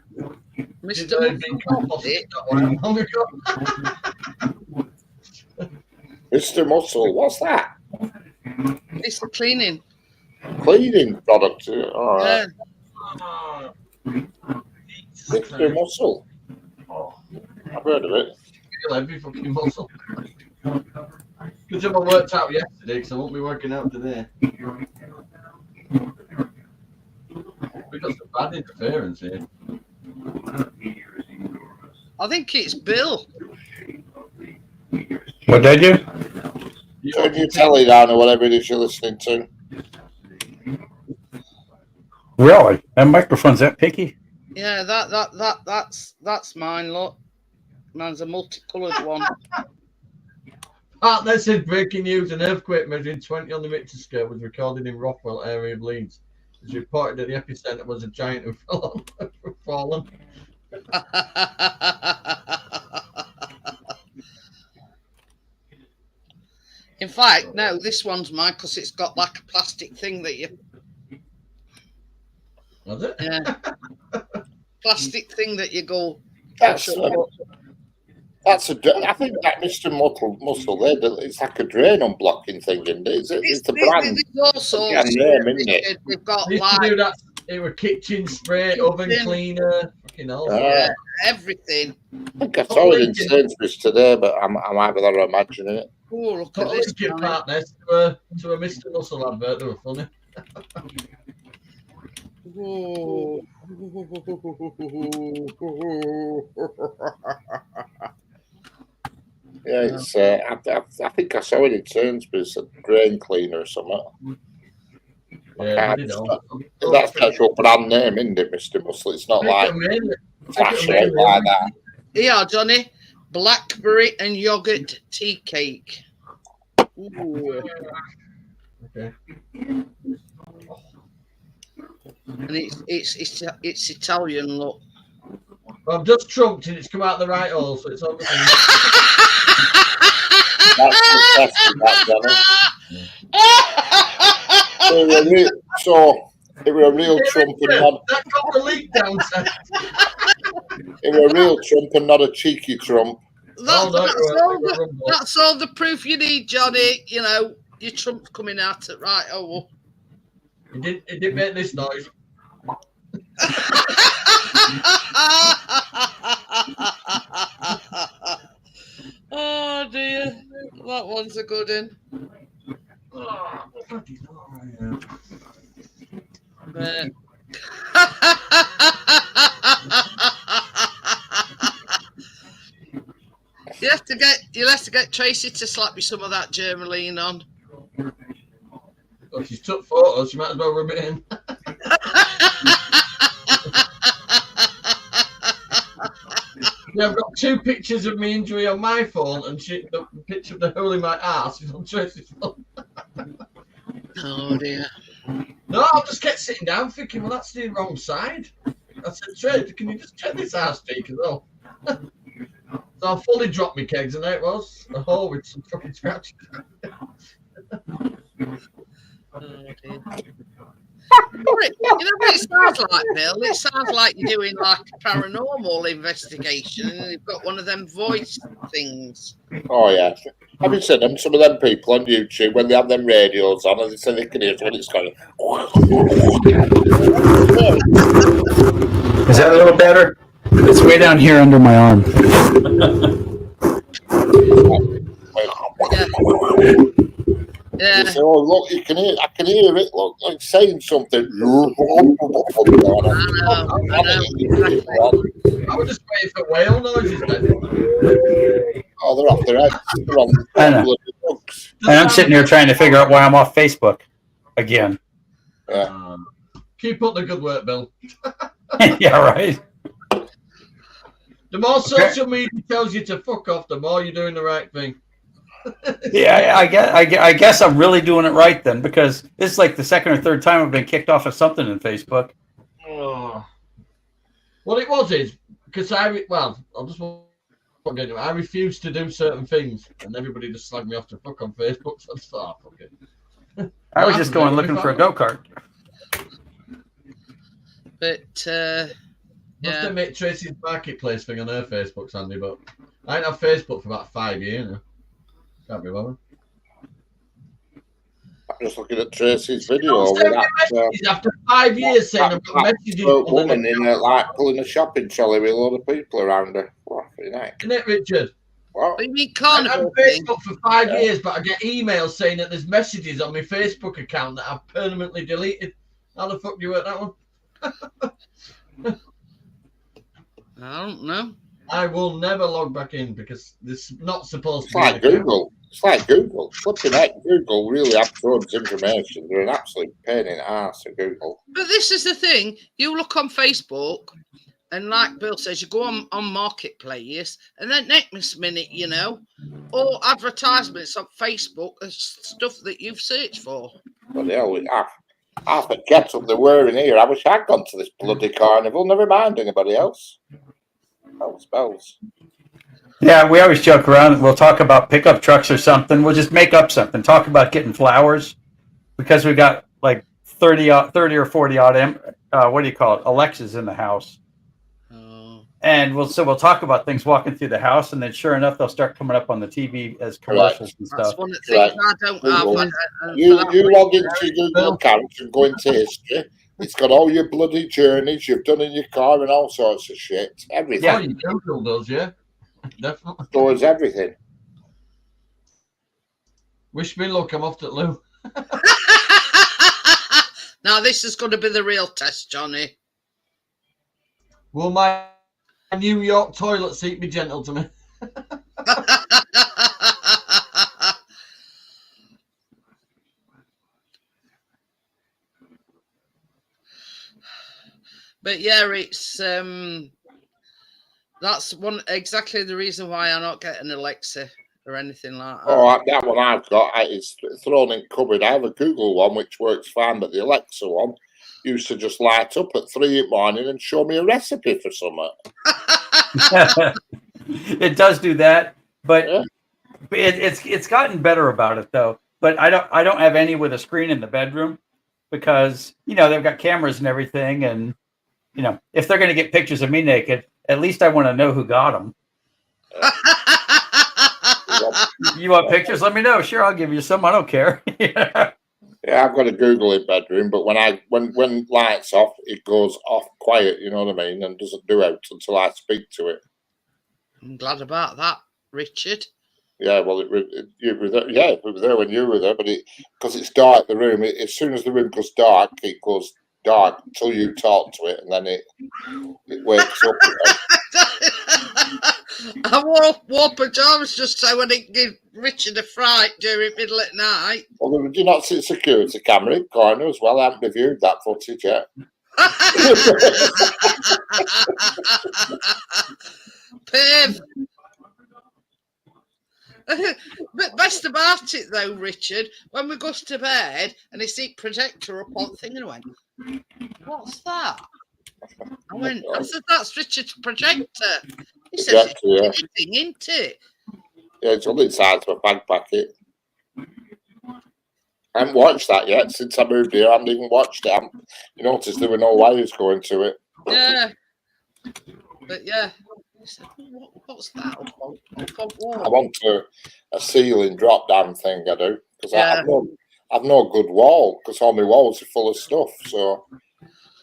Mr. Mr. Muscle, what's that? It's the cleaning. Cleaning product. All right. Yeah. Mr. Muscle. I've heard of it. Feel every fucking muscle. Good job I worked out yesterday because I won't be working out today. We got some bad interference here. I think it's Bill. What did you? Turn your telly down or whatever it is you're listening to. Really? That microphone's that picky? Yeah, that's mine. Look, mine's a multicoloured one. That said breaking news: an earthquake measuring 20 on the Richter scale was recorded in Rockwell area of Leeds. It's reported that the epicenter was a giant who fell on fallen. In fact, no, this one's mine because it's got like a plastic thing that you. Was it? Yeah. Plastic thing that you go. That's I think that Mr. Muscle there, it's like a drain unblocking thing, isn't it? It's the brand. We've got like that. It was kitchen spray, oven cleaner, fucking hell. Yeah, everything. I think I saw it in Sainsbury's today, but I'm either imagining it. Oh, look at this. Partners to a Mr. Muscle advert. They were funny. Yeah, it's. I think I saw it in Sainsbury's, a drain cleaner or something. Yeah, that's actual brand name, isn't it, Mr. Muscle? It's not like flash it like that. Yeah, Johnny. blackberry and yogurt tea cake. Ooh. Okay. And it's Italian, look. Well, I've just trumped and it's come out the right hole, so it's all good. That's successful, that, Johnny. So it were a real Trump and not. That got the leak down, sir. It were a real Trump and not a cheeky Trump. That's all the proof you need, Johnny. You know, your Trump's coming out at right hole. It didn't make this noise. Oh dear, that one's a good one. But... you'll have to get Tracy to slap you some of that Germaline on. Well, she's took photos, she might as well rub it in. Yeah, I've got 2 pictures of me injury on my phone, and the picture of the hole in my arse is on Tracy's phone. Oh dear. No, I just kept sitting down thinking, well, that's the wrong side. I said, Tracy, can you just check this arse cheek as well? So I fully dropped my kegs, and there it was, a hole with some fucking scratches. Oh dear. You know what it sounds like, Bill? It sounds like you're doing like a paranormal investigation and you've got one of them voice things. Oh, yeah. Have you seen them? Some of them people on YouTube, when they have them radios on, and they say they can hear when it's going. Is that a little better? It's way down here under my arm. Yeah. Say, oh, look, you can hear. I can hear it. Look, like saying something. I know. Exactly. I was just waiting for whale noises then. Oh, they're off their heads. They're on I know. drugs. And I'm sitting here trying to figure out why I'm off Facebook again. Yeah. Keep up the good work, Bill. Yeah, right. The more social media tells you to fuck off, the more you're doing the right thing. Yeah, I guess I'm really doing it right then, because this is like the second or third time I've been kicked off of something in Facebook. Oh. What it was is because I refused to do certain things, and everybody just slagged me off to fuck on Facebook. So I just thought, fuck it. I was just going looking for a go-kart. But Must admit Tracy's marketplace thing on her Facebook, Sandy, but I ain't had Facebook for about 5 years now. Can't be bothered. I'm just looking at Tracy's video. With that, After 5 years saying I've got messages woman in like pulling a shopping trolley with a load of people around her. What for your neck? Isn't it, Richard? What? you mean I've had carnival? Facebook for 5 years, but I get emails saying that there's messages on my Facebook account that I've permanently deleted. How the fuck do you work that one? I don't know. I will never log back in because this is not supposed It's to be. like Google. It's like Google. Flipping heck, Google really absorbs information. They're an absolute pain in the ass of Google. But this is the thing. You look on Facebook, and like Bill says, you go on Marketplace, and then next minute, you know, all advertisements on Facebook are stuff that you've searched for. But hell, half the get-up they were in here. I wish I'd gone to this bloody carnival. Never mind anybody else. Oh, spells. Yeah, we always joke around. We'll talk about pickup trucks or something. We'll just make up something. Talk about getting flowers because we got like 30 or 40 odd, what do you call it, Alexas in the house. Oh. And we'll talk about things walking through the house, and then sure enough, they'll start coming up on the TV as commercials and That's stuff. one of the things I don't have. You log into your Google account and go into history. It's got all your bloody journeys you've done in your car and all sorts of shit. Everything. Yeah, you Google does, yeah. Definitely. Stores everything. Wish me luck, I'm off to Lou. Now this is going to be the real test, Johnny. Will my New York toilet seat be gentle to me? But yeah, it's That's exactly the reason why I'm not getting Alexa or anything like that. Oh, that one I've got is thrown in cupboard. I have a Google one which works fine, but the Alexa one used to just light up at 3 in the morning and show me a recipe for something. It does do that, but Yeah. it's gotten better about it though. But I don't have any with a screen in the bedroom because they've got cameras and everything, and if they're going to get pictures of me naked, at least I want to know who got them. You want pictures? Let me know. Sure, I'll give you some. I don't care. Yeah, I've got a Google in bedroom, but when lights off, it goes off quiet. You know what I mean, and doesn't do out until I speak to it. I'm glad about that, Richard. Yeah, well, you were there. Yeah, we were there when you were there, but because it's dark, the room. As soon as the room goes dark, it goes dark until you talk to it, and then it wakes up. I wore pajamas just so I didn't give Richard a fright during middle at night. Well, did you not see the security camera in the corner as well? I haven't reviewed that footage yet. Piv. But best about it though, Richard, when we goes to bed and he see projector up on thing and I went, what's that? I said, that's Richard's projector. He says, Yeah. it's anything, isn't it? Yeah, it's on the inside of a bag packet. I haven't watched that yet since I moved here. I haven't even watched it. You notice there were no wires going to it. Yeah. But yeah. He said, what's that? I want a ceiling drop down thing, I do. Because Yeah. I've no good wall, because all my walls are full of stuff. So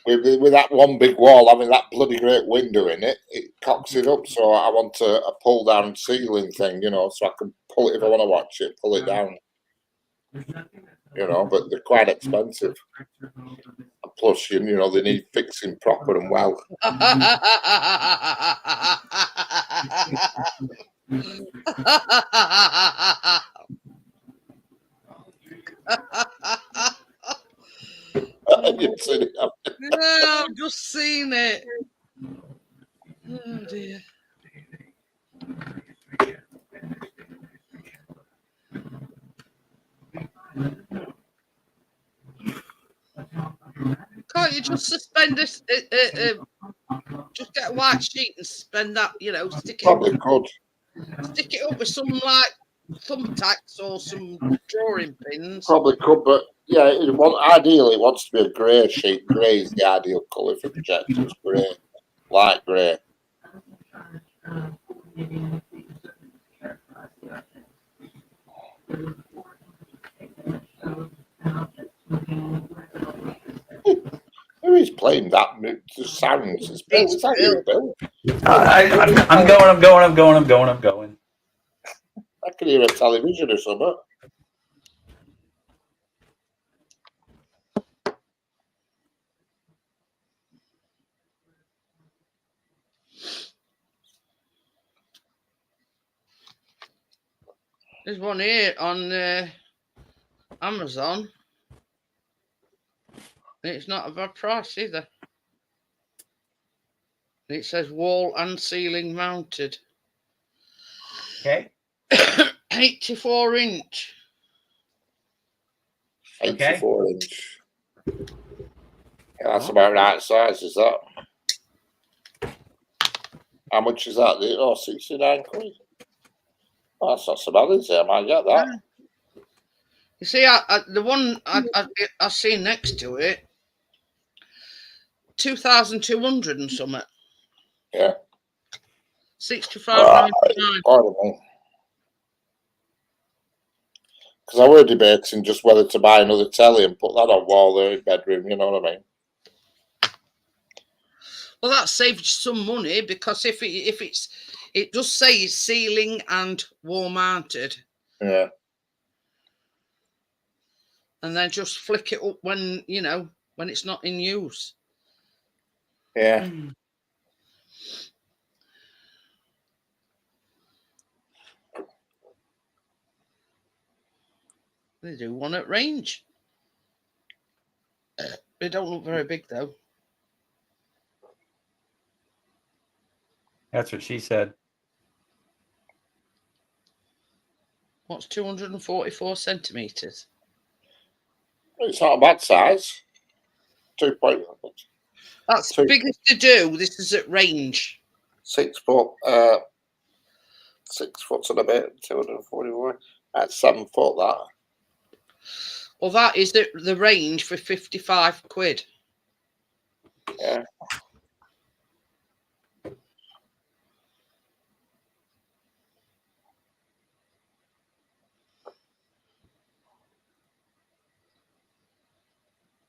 with that one big wall having that bloody great window in it, it cocks it up. So I want a pull down ceiling thing, so I can pull it if I want to watch it, pull it down. But they're quite expensive. And plus, they need fixing proper and well. You've seen it, haven't you? No, I've just seen it. Oh dear. Can't you just suspend this? Just get a white sheet and suspend that. Stick Probably could. Stick it up with some thumbtacks or some drawing pins. Probably could, but yeah, ideally it wants to be a grey sheet. Grey is the ideal colour for projectors. Grey, light grey. Who is playing that? The sounds. It's Bill. Is that you, Bill? I'm going. I can hear a television or something. There's one here on Amazon. It's not a bad price either. It says wall and ceiling mounted. Okay. 84 inch. 84 inch. Yeah, that's about right size, is that? How much is that? 69 quid. Oh, that's not so bad, is it? I might get that. You see, the one I've seen next to it, 2,200 and something. Yeah. 65.99. Pardon me. Because I were debating just whether to buy another telly and put that on wall there in bedroom, you know what I mean? Well, that saves you some money because if it does say it's ceiling and wall mounted. Yeah. And then just flick it up when it's not in use. Yeah. They do one at range. They don't look very big though. That's what she said. What's 244 centimetres? It's not a bad size. 2 point. That's So- biggest to do. This is at range. 6 foot. 6 foot and a bit. 244. That's 7 foot. That. Well, that is at the range for 55 quid. Yeah.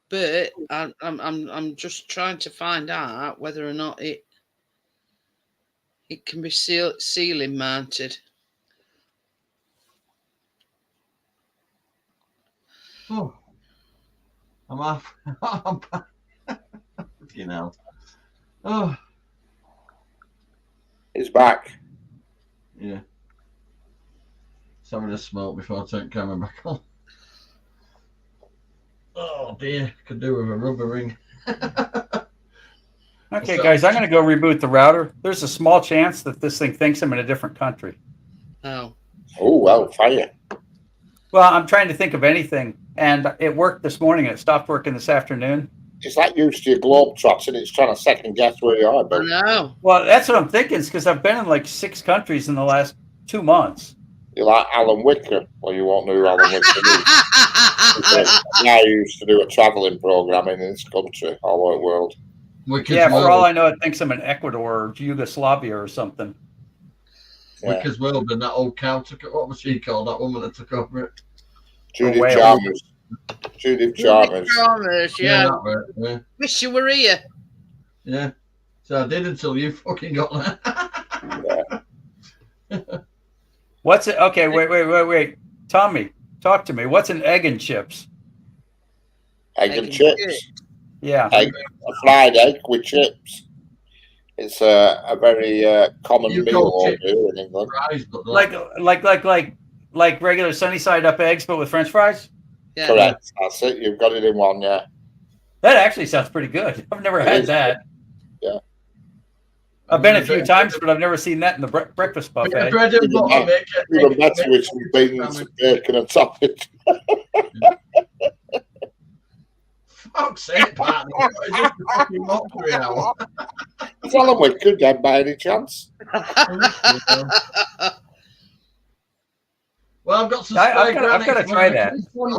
But I'm just trying to find out whether or not it can be ceiling mounted. Oh, I'm off. I'm back. You know. Oh, It's back. yeah. So I'm going to smoke before I turn camera back on. Oh dear, could do with a rubber ring. Okay, guys, I'm going to go reboot the router. There's a small chance that this thing thinks I'm in a different country. Oh, Oh, well, fire. Well, I'm trying to think of anything, and it worked this morning. And it stopped working this afternoon. Is that used to your Globetrotters? It's trying to second guess where you are, I but know. Well, that's what I'm thinking, because I've been in like 6 countries in the last 2 months. you're like Alan Wicker. Well, you won't know who Alan Wicker is. I used to do a travelling program in this country, all over the world. Wicked Yeah, for World. all I know, it thinks I'm in Ecuador or Yugoslavia or something. Yeah. Wicker's World, and that old cow took it. What was she called? That woman that took over it. Judith Wales. Chalmers. Judith Chalmers. Chalmers, yeah. that right. Yeah. Wish you were here. Yeah. So I did until you fucking got there. What's it? Okay, wait. Tommy, talk to me. What's an egg and chips? Egg and chips. Yeah. Egg, a fried egg with chips. It's a very common You meal call over chips here in England. Fries, but they're- Like regular sunny side up eggs, but with French fries. Yeah. Correct. That's it. You've got it in one, yeah. That actually sounds pretty good. I've never had that. Yeah. I've been a few times, but I've never seen that in the breakfast buffet. Bread and butter, make it. Even better with some beans and bacon and sausage. Fuck's sake, partner. It's just a fucking mockery hour. Is Alan Wicker dead by any chance? Well, I've got some I've spare got to granite. try that.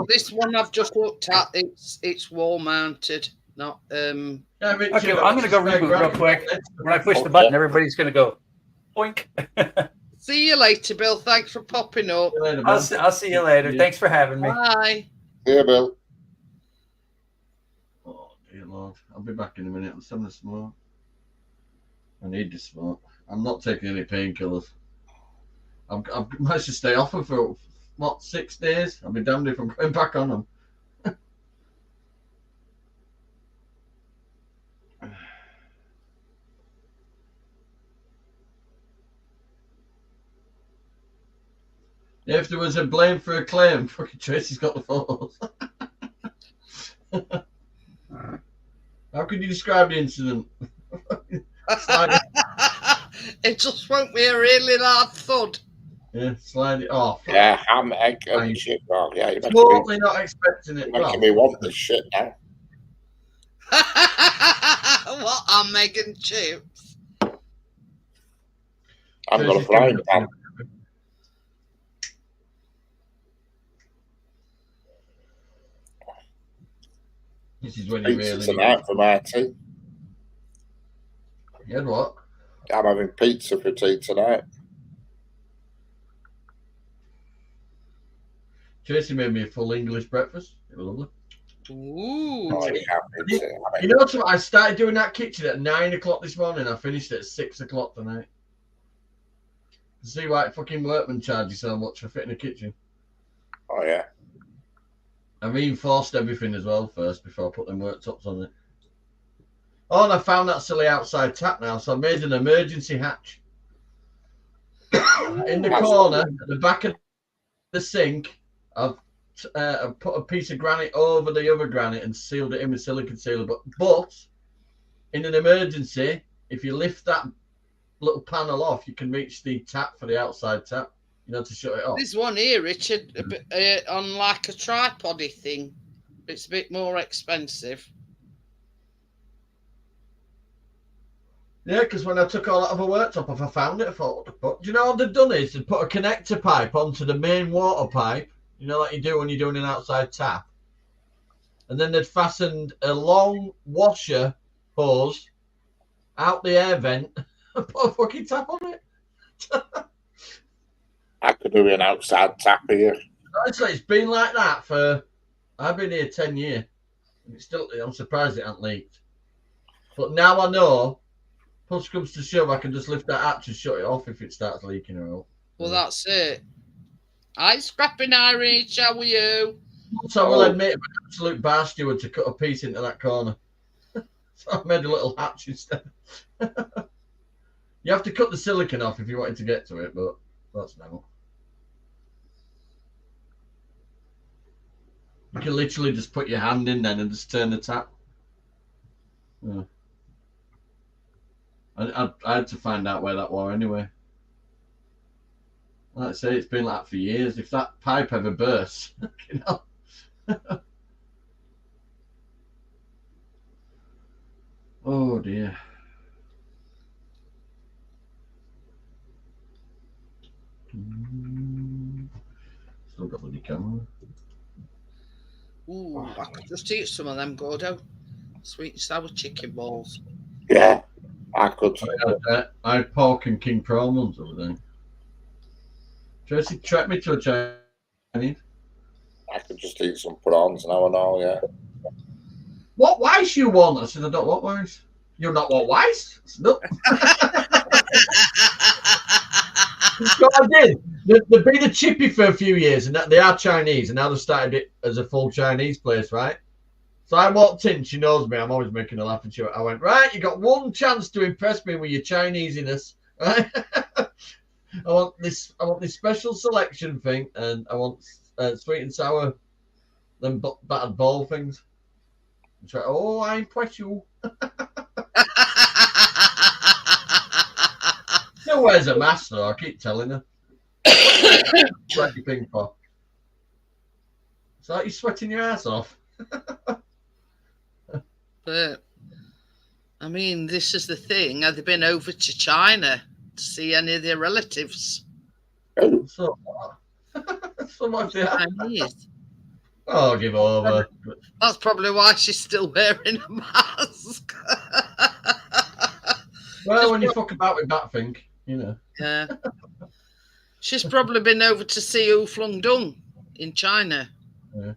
This one I've just looked at. It's wall mounted, not Yeah, Richard, Okay, well, I've I'm going to got go some spare reboot real granite. quick. When I push the button, everybody's going to go boink. See you later, Bill. Thanks for popping up. See you later, I'll bud. see you later. Yeah. Thanks for having me. Bye. Here, Bill. Oh, dear Lord. I'll be back in a minute. Let's have a smoke. I need to smoke. I'm not taking any painkillers. I've managed to stay off them for, what, 6 days? I'll be damned if I'm going back on them. If there was a blame for a claim, fucking Tracy's got the photos. How could you describe the incident? It just won't be a really loud thud. Yeah, slide it off. Yeah, ham, egg, and Aye. shit. Oh, yeah, you're Totally not expecting it. making me want this shit now. What are Megan chips? I'm going to fry the pan. This is when you Pizza really tonight for my tea. You had what? I'm having pizza for tea tonight. Tracy made me a full English breakfast. It was lovely. Ooh. Oh, you have pizza. You know what? I started doing that kitchen at 9 o'clock this morning. I finished it at 6 o'clock tonight. See why fucking workmen charge you so much for fitting a kitchen? Oh, yeah. I reinforced everything as well first before I put them worktops on it. Oh, and I found that silly outside tap now, so I made an emergency hatch. In the corner, at the back of the sink, I've put a piece of granite over the other granite and sealed it in with silicone sealer. But in an emergency, if you lift that little panel off, you can reach the tap for the outside tap. You know, to shut it off. There's one here, Richard, a bit, on like a tripod-y thing. It's a bit more expensive. Yeah, because when I took all that other worktop off, I found it. I thought, what the fuck? Do you know what they've done is they put a connector pipe onto the main water pipe, you know, like you do when you're doing an outside tap. And then they'd fastened a long washer hose out the air vent and put a fucking tap on it. I could do an outside tap here. Honestly, it's been like that for, I've been here 10 years. And it's still, I'm surprised it hasn't leaked. But now I know, push comes to shove, I can just lift that hatch and shut it off if it starts leaking or all. Well, that's it. Hi, Scrapping Irish, how are you? So I will admit, I'm an absolute bar steward to cut a piece into that corner. So I made a little hatch instead. You have to cut the silicon off if you wanted to get to it, but that's no. You can literally just put your hand in then and just turn the tap. Yeah. I had to find out where that was anyway. Like I say, it's been like that for years. If that pipe ever bursts, you know. Oh dear. Still got the camera. Ooh, I could just eat some of them, Gordo. Sweet and sour chicken balls. Yeah, I could. I had pork and king prawn ones over there. Tracy tracked me to a Chinese. I could just eat some prawns now and all, yeah. What wise you want? I said, I don't want wise. You're not what wise? No. So I did. They've been a chippy for a few years, and they are Chinese, and now they've started it as a full Chinese place, right? So I walked in, she knows me, I'm always making her laugh, and I went, right, you got one chance to impress me with your Chinesiness, right? I want this special selection thing, and I want sweet and sour, them battered ball things. And she went, oh, I impress you. Still wears a mask though, I keep telling her. Sweaty ping pong. It's like you're sweating your ass off. But, I mean, this is the thing. Have they been over to China to see any of their relatives? So much Chinese. Oh, give over. That's probably why she's still wearing a mask. Well, when you fuck about with that thing, you know. Yeah. She's probably been over to see Hu Flung Dung in China. Yeah.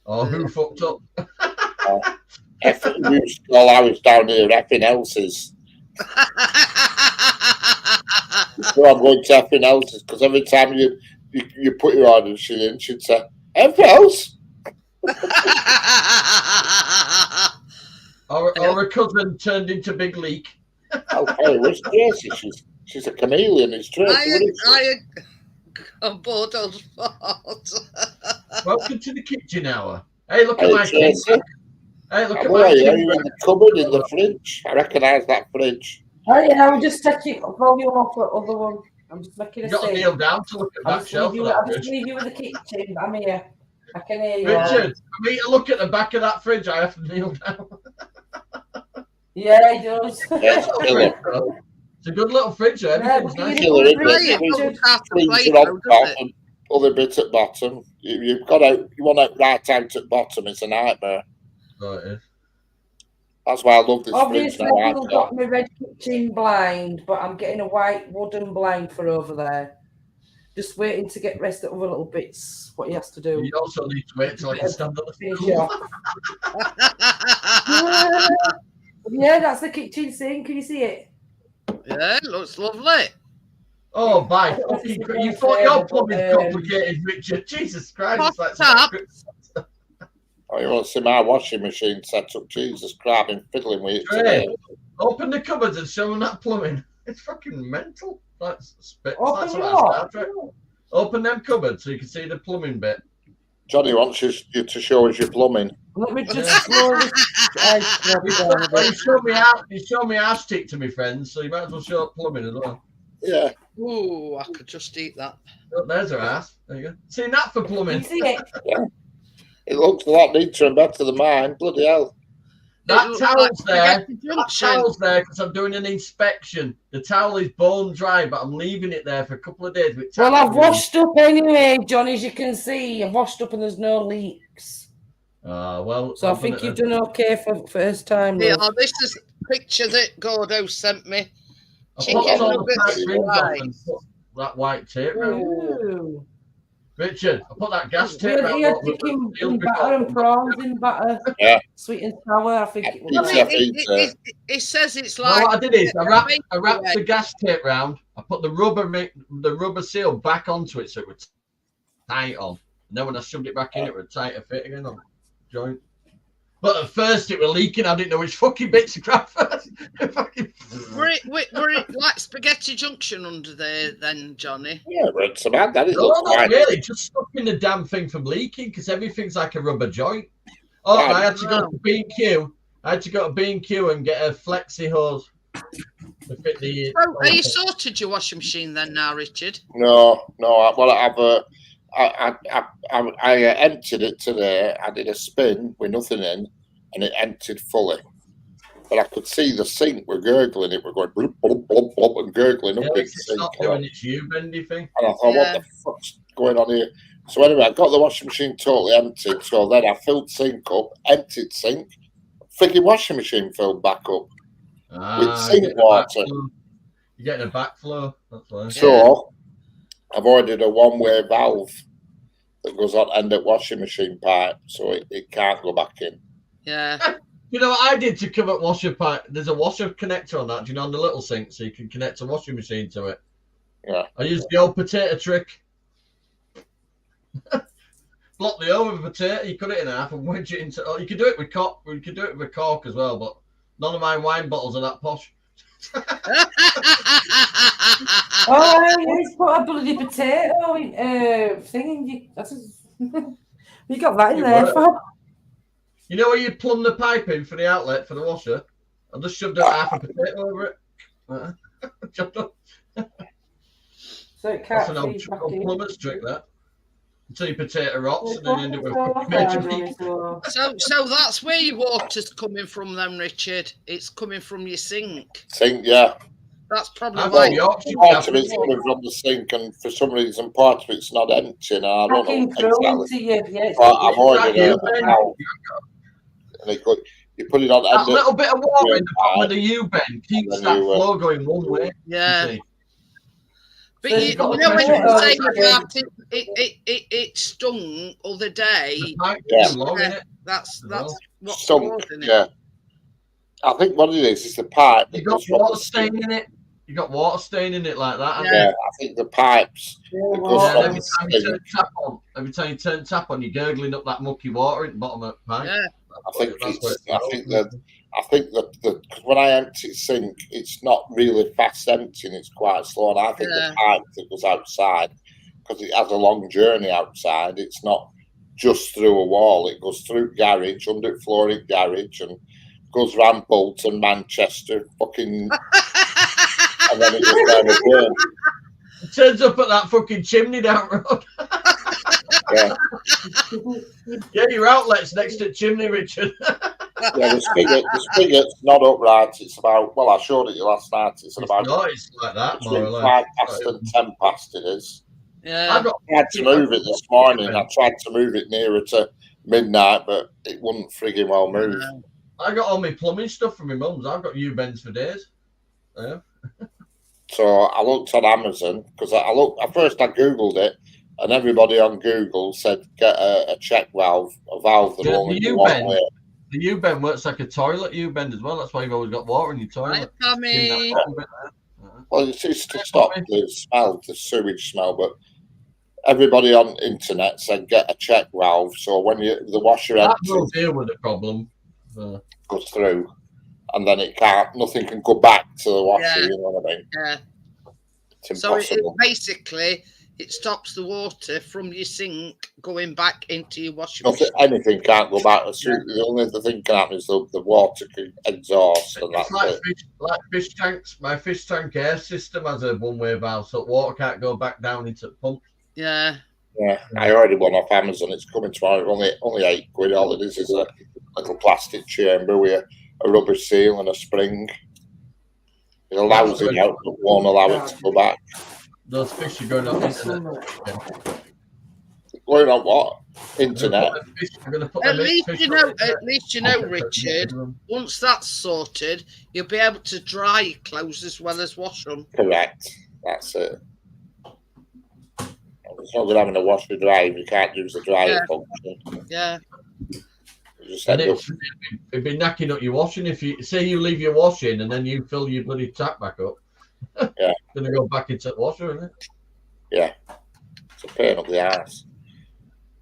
Oh, who fucked up? We used to call ours down here effing else's. So I'm going to effing else's because every time you put your order in, she'd say, effing else? Our cousin turned into Big Leak. Okay, where's Tracy? She's a chameleon. It's Tracy. I'm bored on spot. Welcome to the kitchen hour. Hey, look at Hey, my Tracy. king. Hey, look at Where my are you? king. You're in the cupboard in the fridge. I recognise that fridge. Oh yeah, I'm just taking volume off the other one. I'm just making a You got to scene. kneel down to look at I'll that shelf. just leave you with the kitchen. I'm here. I can hear you. Richard, for me to look at the back of that fridge, I have to kneel down. Yeah, he does. Yes, killer. It's a good little fridge. Everything's Yeah, nice. Killer, isn't Right, it? it's half the Freezer plate, on though, top doesn't it? and other bit at bottom. You've got out. You want out right out at bottom. It's a nightmare. Oh, it is. That's why I love this Obviously, fridge now. I've still got my red kitchen blind, but I'm getting a white wooden blind for over there. Just waiting to get rest of other little bits. What he has to do. You also need to wait till I can stand on the Finish stool. off. Yeah, that's the kitchen sink. Can you see it? Yeah, it looks lovely. Oh, bye. You thought your plumbing's complicated, Richard. Jesus Christ. Hot It's like tap. Oh, you want to see my washing machine set up? Jesus Christ, I've been fiddling with it Trey, today. open the cupboards and show them that plumbing. It's fucking mental. That's Open what your Star Trek. Open them cupboards so you can see the plumbing bit. Johnny wants you to show us your plumbing. Let me just slow this ice drop down a Well, bit. you showed me our stick to me friends, so you might as well show up plumbing as well. Yeah. Ooh, I could just eat that. Oh, there's her ass. There you go. See that for You plumbing. see it? It looks a lot neater and better than mine. Bloody hell. That It looks towel's like there. Spaghetti That Junction. towel's there because I'm doing an inspection. The towel is bone dry, but I'm leaving it there for a couple of days. With Well, towel I've washed up anyway, John, as you can see. I've washed up and there's no leaks. Well, So I I'm think gonna- you've done okay for first time. Yeah, love. this is a picture that Gordo sent me. I chicken popped all the nuggets pipe rings off right. and put that white tape round. Ooh. Richard, I put that gas He tape had round. chicken in batter and prawns in batter. Yeah. Sweet and sour, I think it I was. Pizza, mean, pizza. it says it's No, like. what I did is I wrapped away. the gas tape round. I put the rubber seal back onto it so it would tight on. And then when I shoved it back in, it would tighter fit again on the joint. But at first it was leaking. I didn't know which fucking bits of crap first. Were it like Spaghetti Junction under there then, Johnny? Yeah, but it's about that. It No, looks not fine. really. Just stopping the damn thing from leaking because everything's like a rubber joint. Oh, Yeah. I had to go to B&Q. I had to go to B&Q and get a flexi hose to fit the. So, are you sorted your washing machine then now, Richard? No. I emptied it today. I did a spin with nothing in, and it emptied fully. But I could see the sink were gurgling. It were going blub, blub, blub, blub, and gurgling Yeah, up in the it's sink. not doing its U-bendy thing. And I thought, Yeah. what the fuck's going on here? So anyway, I got the washing machine totally emptied. So then I filled sink up, emptied sink, freaking washing machine filled back up. sink you're getting a water. backflow. You're getting a backflow. That's why. So I've ordered a one-way valve that goes on end of washing machine pipe, so it can't go back in. Yeah. You know what I did to cover washer pipe? There's a washer connector on that, do you know, on the little sink, so you can connect a washing machine to it. Yeah. I used the old potato trick. Block the over potato, you cut it in half and wedge it into. Oh, you can do it with cork. You can do it with cork as well, but none of my wine bottles are that posh. Oh, yes, put a bloody potato in, thing. You got that in It there, worked. Fab. You know where you plumb the pipe in for the outlet for the washer? I just shoved half a potato over it. Chopped up. So it That's can't an old feed back in. plumber's trick, that. Until your potato rots and then you end up with So So that's where your water's coming from then, Richard. It's coming from your sink. Sink, yeah. That's probably I've why. got Yorkshire Part of Gas. it's coming from the sink, and for some reason, part of it's not empty. And I don't Packing know through exactly. into you. Yeah, But I've ordered you, a Ben. valve, and you put it on That end of little bit of water in the bottom pipe. of the U-bend keeps And that then you, flow going one way. you Yeah. see. But So you you've got know to when put you it on say again. about it stung other day. The pipe's Yeah. too long, innit? That's what's Stunk, causing it. yeah. I think what it is the pipe. You that got goes from water the stain sink. in it. You got water stain in it like that. haven't Yeah. Yeah, I think the pipes. Yeah, It well, goes you? And from every the time you sink. turn tap on, you're gurgling up that mucky water in the bottom of the pipe. Yeah. I think That's what it's. I think that because when I empty sink, it's not really fast emptying; it's quite slow. And I think Yeah. the pipe that goes outside, because it has a long journey outside, it's not just through a wall. It goes through garage, under flooring garage, and goes round Bolton, Manchester, fucking, and then it goes down again. It turns up at that fucking chimney down road. Yeah, Yeah, your outlet's next to the chimney, Richard. yeah. The spigot's not upright. It's about. Well, I showed it you last night. It's at about No, it's like that, more or between less. 5 past and 10 past. It is. Yeah. I've got I tried to move it this morning. I tried to move it nearer to midnight, but it wouldn't frigging well move. I got all my plumbing stuff from my mum's. I've got U-bends for days. Yeah. So I looked on Amazon because at first I googled it, and everybody on Google said get a check valve, a valve that Yeah, will only the go one U-bend. way. The U-bend works like a toilet U-bend as well. That's why you've always got water in your Hi, toilet. Tommy. Well, it's to stop the smell, the sewage smell. But everybody on internet said get a check valve, so when the washer That will empties, deal with the problem. goes through, and then nothing can go back to the washer. Yeah. You know what I mean? Yeah. It's So impossible. basically, it stops the water from your sink going back into your washing Nothing, machine. anything can't go back. The only other thing can happen is the water can exhaust, and It's that's it. like fish tanks. My fish tank air system has a one-way valve, so water can't go back down into the pump. Yeah. Yeah, I already won off Amazon. It's coming tomorrow. Only £8. All it is a little plastic chamber with a rubber seal and a spring. It allows it out, but won't allow it to go back. Those fish are going on the internet. Going on what? Internet. At least you know, Richard. Once that's sorted, you'll be able to dry your clothes as well as wash them. Correct. That's it. It's not good having a washer dry if you can't use the dryer function. Yeah. It'd be knacking up your washing if you say you leave your washing and then you fill your bloody tap back up. Yeah. Gonna go back into the washer, isn't it? Yeah. It's a pain up the arse.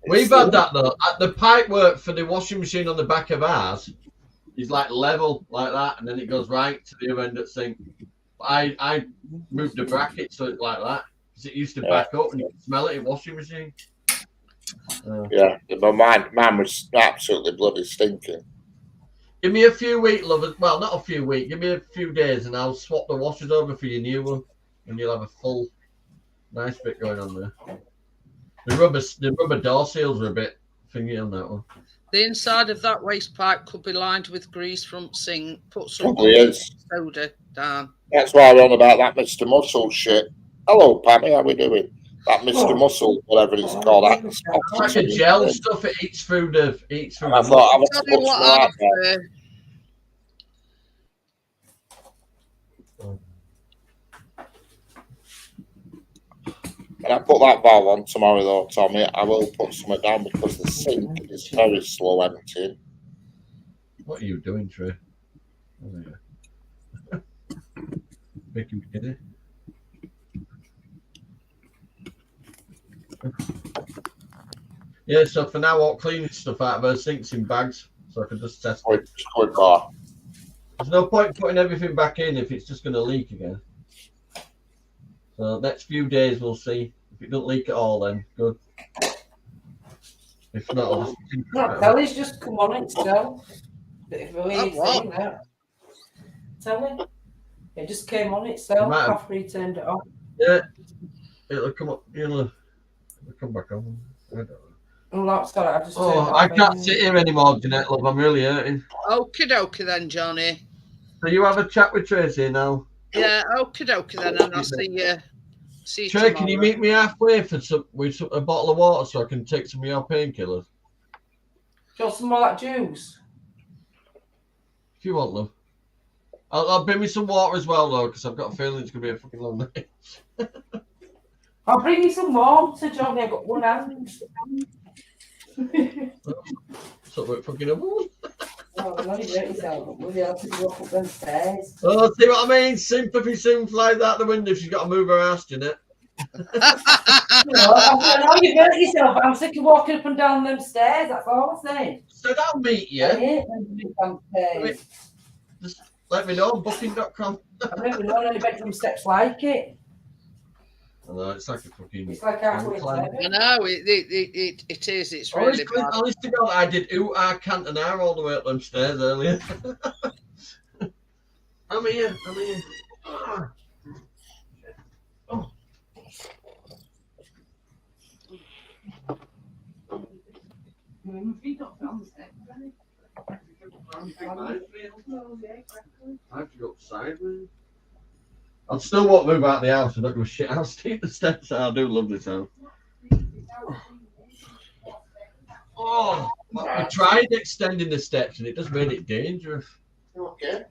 We've had that though. The pipe work for the washing machine on the back of ours is like level like that, and then it goes right to the other end of the sink. I moved the bracket so it's like that because it used to back up and you could smell it in washing machine. Yeah, but mine was absolutely bloody stinking. Give me a few weeks, lovers. Well, not a few weeks. Give me a few days, and I'll swap the washers over for your new one, and you'll have a full, nice bit going on there. The rubber door seals are a bit thingy on that one. The inside of that waste pipe could be lined with grease from sink. Put some soda down. That's why we're on about that Mr. Muscle shit. Hello, Pammy, how we doing? That Mr. Muscle, whatever it's called. It's like a gel stuff. It eats food. I thought I was put that there. When I put that valve on tomorrow, though, Tommy, I will put something down because the sink is very slow emptying. What are you doing, Trey? Oh, yeah. Making me giddy. Yeah, so for now, I'm cleaning stuff out of her sinks in bags, so I can just test it. Good bar. There's no point putting everything back in if it's just going to leak again. So next few days we'll see. If it doesn't leak at all, then good. If not, I'll just... Kelly's just come on itself. Bit of a weird thing, that. Telly? It just came on itself after he turned it off. Yeah, it'll come up. It'll come back on. I don't know. Oh, sorry, I just. I can't sit here anymore, Jeanette. Love, I'm really hurting. Okie dokie then, Johnny. So you have a chat with Tracy now. Yeah, okie dokie then, and I'll see you. Trey, tomorrow. Can you meet me halfway with a bottle of water so I can take some of your painkillers? Do you want some more of that juice? If you want, love. I'll bring me some water as well, though, because I've got a feeling it's going to be a fucking long night. I'll bring you some water, Johnny. I've got one hand. So we're fucking up. Oh, no, you hurt yourself. We'll be able to go up them stairs. Oh, see what I mean? Sympathy soon flies out the window. She's got to move her ass, Jeanette. I know you hurt yourself. I'm sick of walking up and down them stairs. That's all I'm saying. So I'll meet you. I hate them stairs. Just let me know on booking.com. I've never known any bedroom steps like it. I know, it's like a fucking... It's like halfway to heaven. I know, it is. It's really bad. Honest to God, I did Cantonar all the way up them stairs earlier. I'm here. Oh. I have to go sideways. I still won't move out of the house. I don't give a shit. I'll steep the steps. I do love this house. Oh, I tried extending the steps and it just made it dangerous. Okay.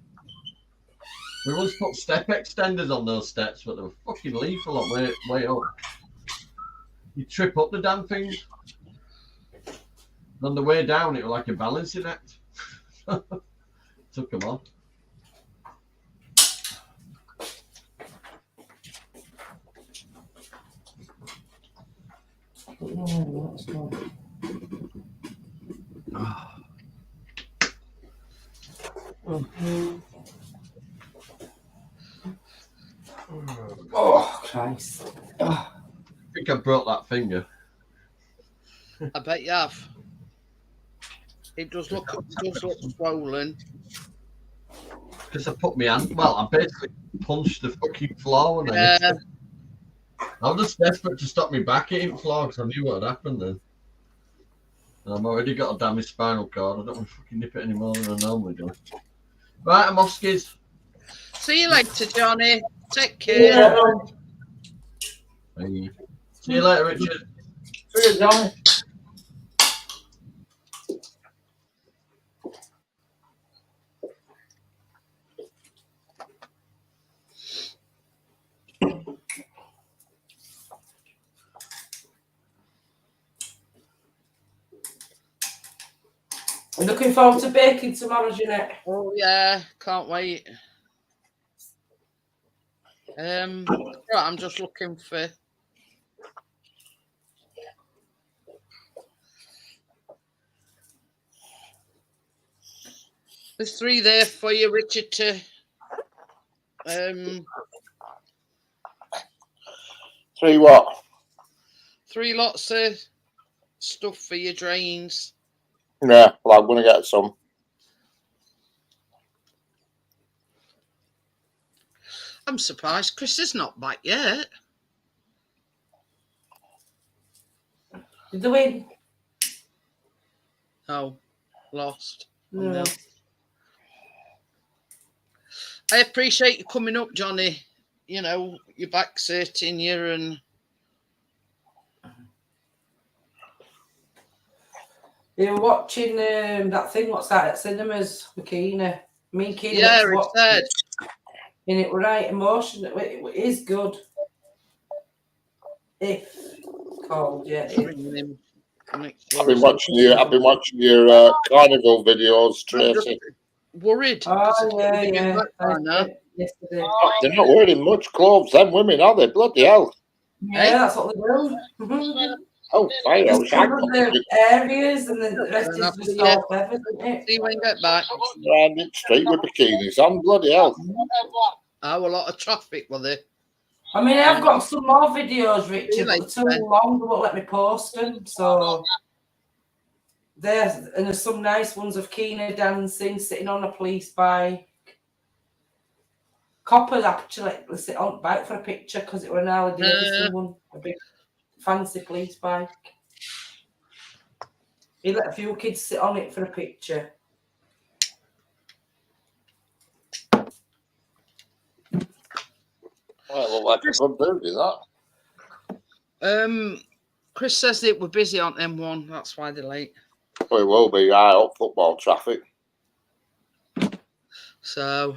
We once put step extenders on those steps, but they were fucking lethal on way up. You trip up the damn thing. On the way down, it was like a balancing act. Took them on. Oh, Christ. I think I broke that finger. I bet you have. It does look swollen. Because I put my hand. Well, I basically punched the fucking floor when I hit Yeah. it. I was just desperate to stop me back hitting the floor because I knew what had happened then. And I've already got a damaged spinal cord. I don't want to fucking nip it any more than I normally do. Right, I'm off, skis. See you later, Johnny. Take care. Yeah. Bye. See you later, Richard. See you, Johnny. I'm looking forward to baking tomorrow, Jeanette. Oh yeah, can't wait. Right, I'm just looking for. There's 3 there for you, Richard. To 3 what? 3 lots of stuff for your drains. Yeah, well, I'm going to get some. I'm surprised Chris is not back yet. Did they win? Oh, lost. Oh, No. no. I appreciate you coming up, Johnny. You know, your back's hurting you and They were watching that thing, what's that, at cinemas, with Keena. Me and Keena yeah, went to it watch said. it, and it was right emotional. It is good. If it's called, yeah. If. Ringing him. I've been watching your carnival videos, I'm just Tracy. worried. Oh, yeah, They've been yeah. back by now. Yesterday. They're not wearing much clothes, them women, are they? Bloody hell. Yeah, Hey? that's what they do. Oh, fire. I Just wish I cover could the areas and the rest Fair enough, is just yeah. all feathers, isn't it? See you when you get back. around it straight with bikinis on. Bloody hell. Oh, a lot of traffic, were there? I mean, I've got some more videos, Richard, but later, they're too long, they won't let me post them. So there's some nice ones of Keena dancing, sitting on a police bike. Coppers actually sit on the bike for a picture because it was an Harley Davidson one, a big fancy police bike. He let a few kids sit on it for a picture. Well, look like a good dude, is that? Chris says that we're busy on M1. That's why they're late. Well, it will be right up football traffic. So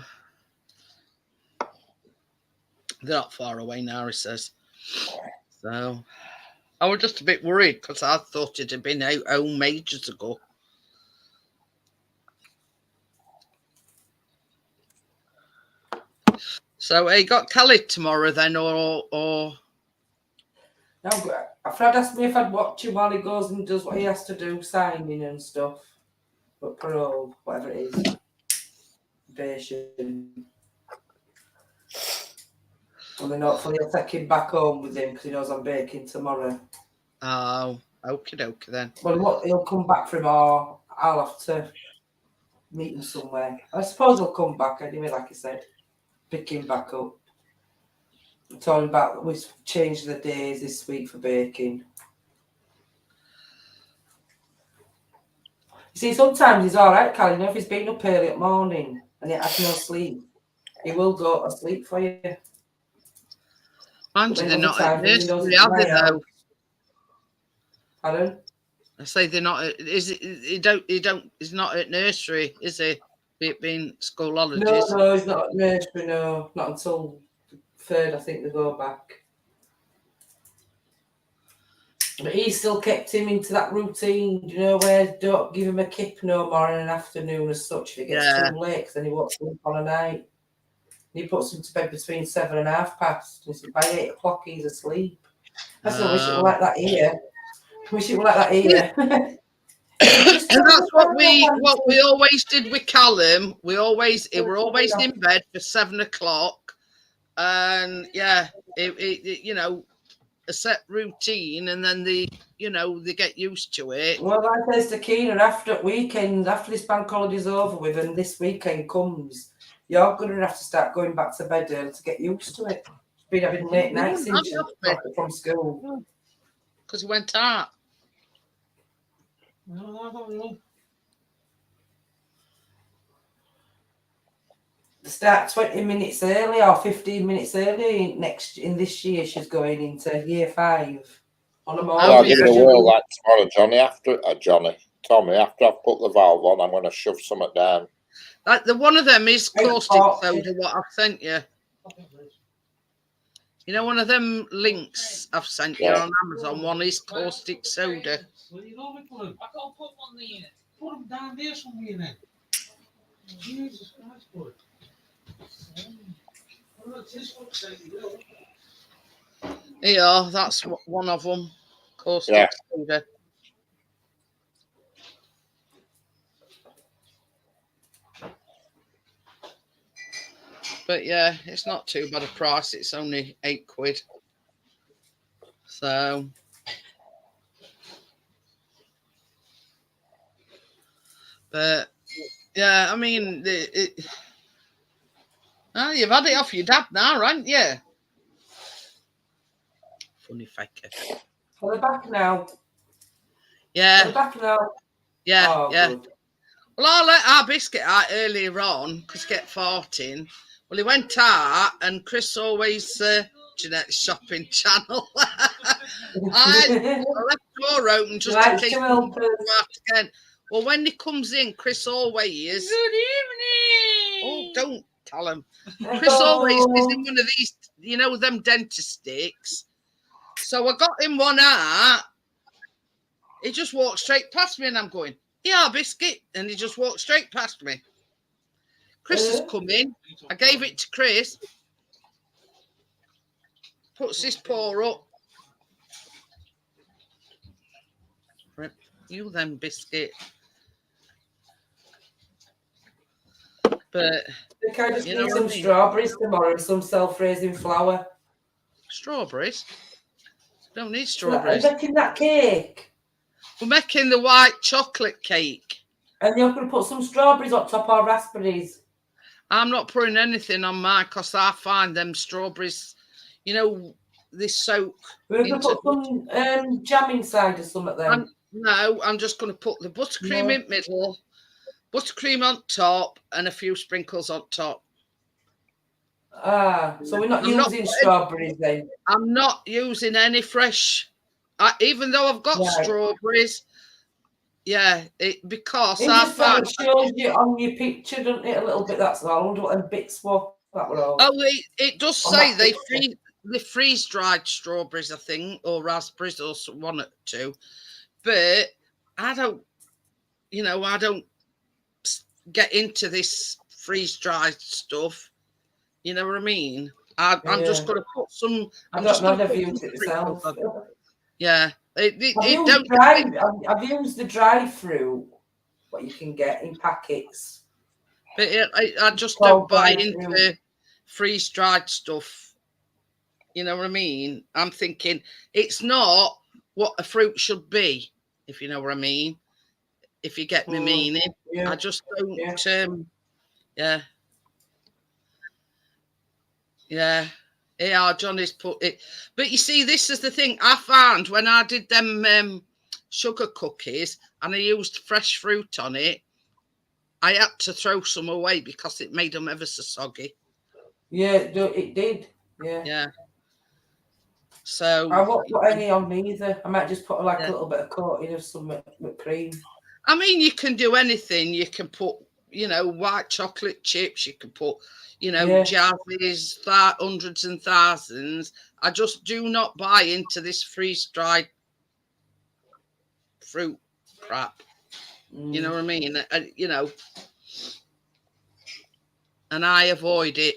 they're not far away now, he says. So I was just a bit worried because I thought it had been out home ages ago. So he got Kelly tomorrow then, or Now, Fred asked me if I'd watch him while he goes and does what he has to do, signing and stuff. But parole, whatever it is. Probation. And then hopefully he'll take him back home with him because he knows I'm baking tomorrow. oh, okie dokie then. Well, he'll come back from or I'll have to meet him somewhere. I suppose he'll come back anyway, like I said. Pick him back up. I'm talking about we've changed the days this week for baking. You see, sometimes he's all right, Cal. You know, if he's been up early at morning and he has no sleep, he will go to sleep for you. Mind you, they're not at nursery, are they though? Pardon? I say they're not. Is it? He's not at nursery, is he? It being school holidays. No, he's not at nursery. No, not until the 3rd. I think they go back. But he still kept him into that routine, you know, where don't give him a kip no more in an afternoon as such. If it gets too late, 'cause then he won't sleep on a night. He puts him to bed between 7 and 1:30. And so by 8 o'clock he's asleep. I still wish it were like that here. Wish it were like that here. And that's what we always did with Callum. We're always in bed for 7 o'clock, and yeah, you know, a set routine, and then they get used to it. Well, like I says to Keenan, after this bank holiday's over with and this weekend comes, you're going to have to start going back to bed early to get used to it. Been having late nights since you got it from school. Because he went out. No, I don't know. Start 20 minutes early or 15 minutes early in this year. She's going into year 5 on a morning. I'll give it a whirl like tomorrow, Tommy, after I've put the valve on, I'm going to shove something down. Like the one of them is caustic soda, what I've sent you. You know, one of them links I've sent you on Amazon, one is caustic soda. Well, you know, I got to put one there. Put them down there somewhere then. Jesus Christ, boy. Yeah, that's one of them. Caustic soda. But yeah, it's not too bad a price. It's only £8. So, but yeah, I mean, you've had it off your dad now, haven't you? Funny faker. Are they back now? Yeah. Are they back now? Yeah, oh, yeah. Good. Well, I let our biscuit out earlier on because he kept farting. Well, he went out, and Chris always Jeanette's shopping channel. I left the door open just in case he come out again. Well, when he comes in, Chris always. Good evening. Oh, don't tell him. Chris always is in one of these, you know, them dentist sticks. So I got him one out. He just walked straight past me, and I'm going, yeah, biscuit. And he just walked straight past me. Chris has come in. I gave it to Chris. Puts his paw up. You then, biscuit. But I just need some strawberries tomorrow and some self-raising flour. Strawberries? Don't need strawberries. I'm making that cake. We're making the white chocolate cake. And you're going to put some strawberries on top or raspberries. I'm not putting anything on mine because I find them strawberries, you know, they soak. We're going to put some jam inside or something then. No, I'm just going to put the buttercream in the middle, buttercream on top, and a few sprinkles on top. So we're not using strawberries then? I'm not using any fresh, even though I've got strawberries. Yeah, because I found it shows you on your picture, doesn't it? A little bit. That's all. I wonder what them bits were. That were all. Oh, it does say they freeze dried strawberries, I think, or raspberries, or one or two. But I don't get into this freeze dried stuff. You know what I mean? I'm just going to put some. I've never used it myself. Yeah. I've used the dry fruit, what you can get in packets. But I just don't buy into freeze-dried stuff. You know what I mean? I'm thinking it's not what a fruit should be, if you know what I mean. If you get me meaning. I just don't, Yeah, Johnny's put it. But you see, this is the thing I found when I did them sugar cookies and I used fresh fruit on it. I had to throw some away because it made them ever so soggy. Yeah, it did. Yeah. Yeah. So I won't put any on either. I might just put a little bit of coating of some whipped cream. I mean, you can do anything. You can put, white chocolate chips. You can put, Jazzies, hundreds and thousands. I just do not buy into this freeze-dried fruit crap. You know what I mean? And I avoid it.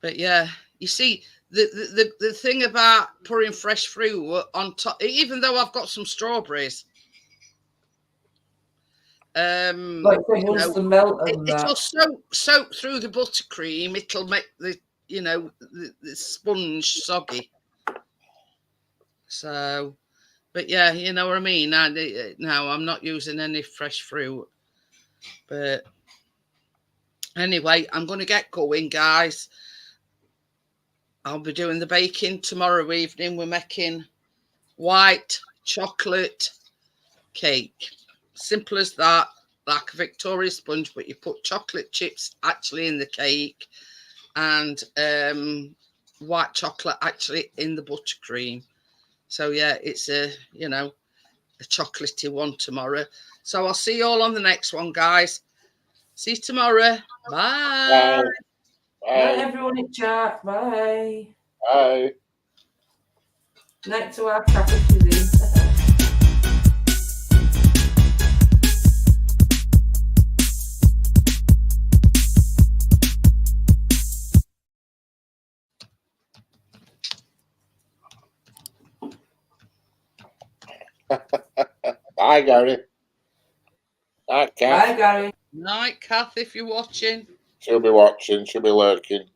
But yeah, you see, the thing about putting fresh fruit on top, even though I've got some strawberries. Like the melt and it'll soak through the buttercream. It'll make the sponge soggy. So, but yeah, you know what I mean. No, I'm not using any fresh fruit. But anyway, I'm going to get going, guys. I'll be doing the baking tomorrow evening. We're making white chocolate cake. Simple as that, like a Victoria sponge, but you put chocolate chips actually in the cake and white chocolate actually in the buttercream. So yeah, it's a chocolatey one tomorrow. So I'll see you all on the next one, guys. See you tomorrow. Bye. Night, everyone in chat. Bye. Bye. Night to our traffic is in. Bye, Gary. Night, Kath. Bye, Gary. Night, Kath, if you're watching. She'll be watching. She'll be lurking.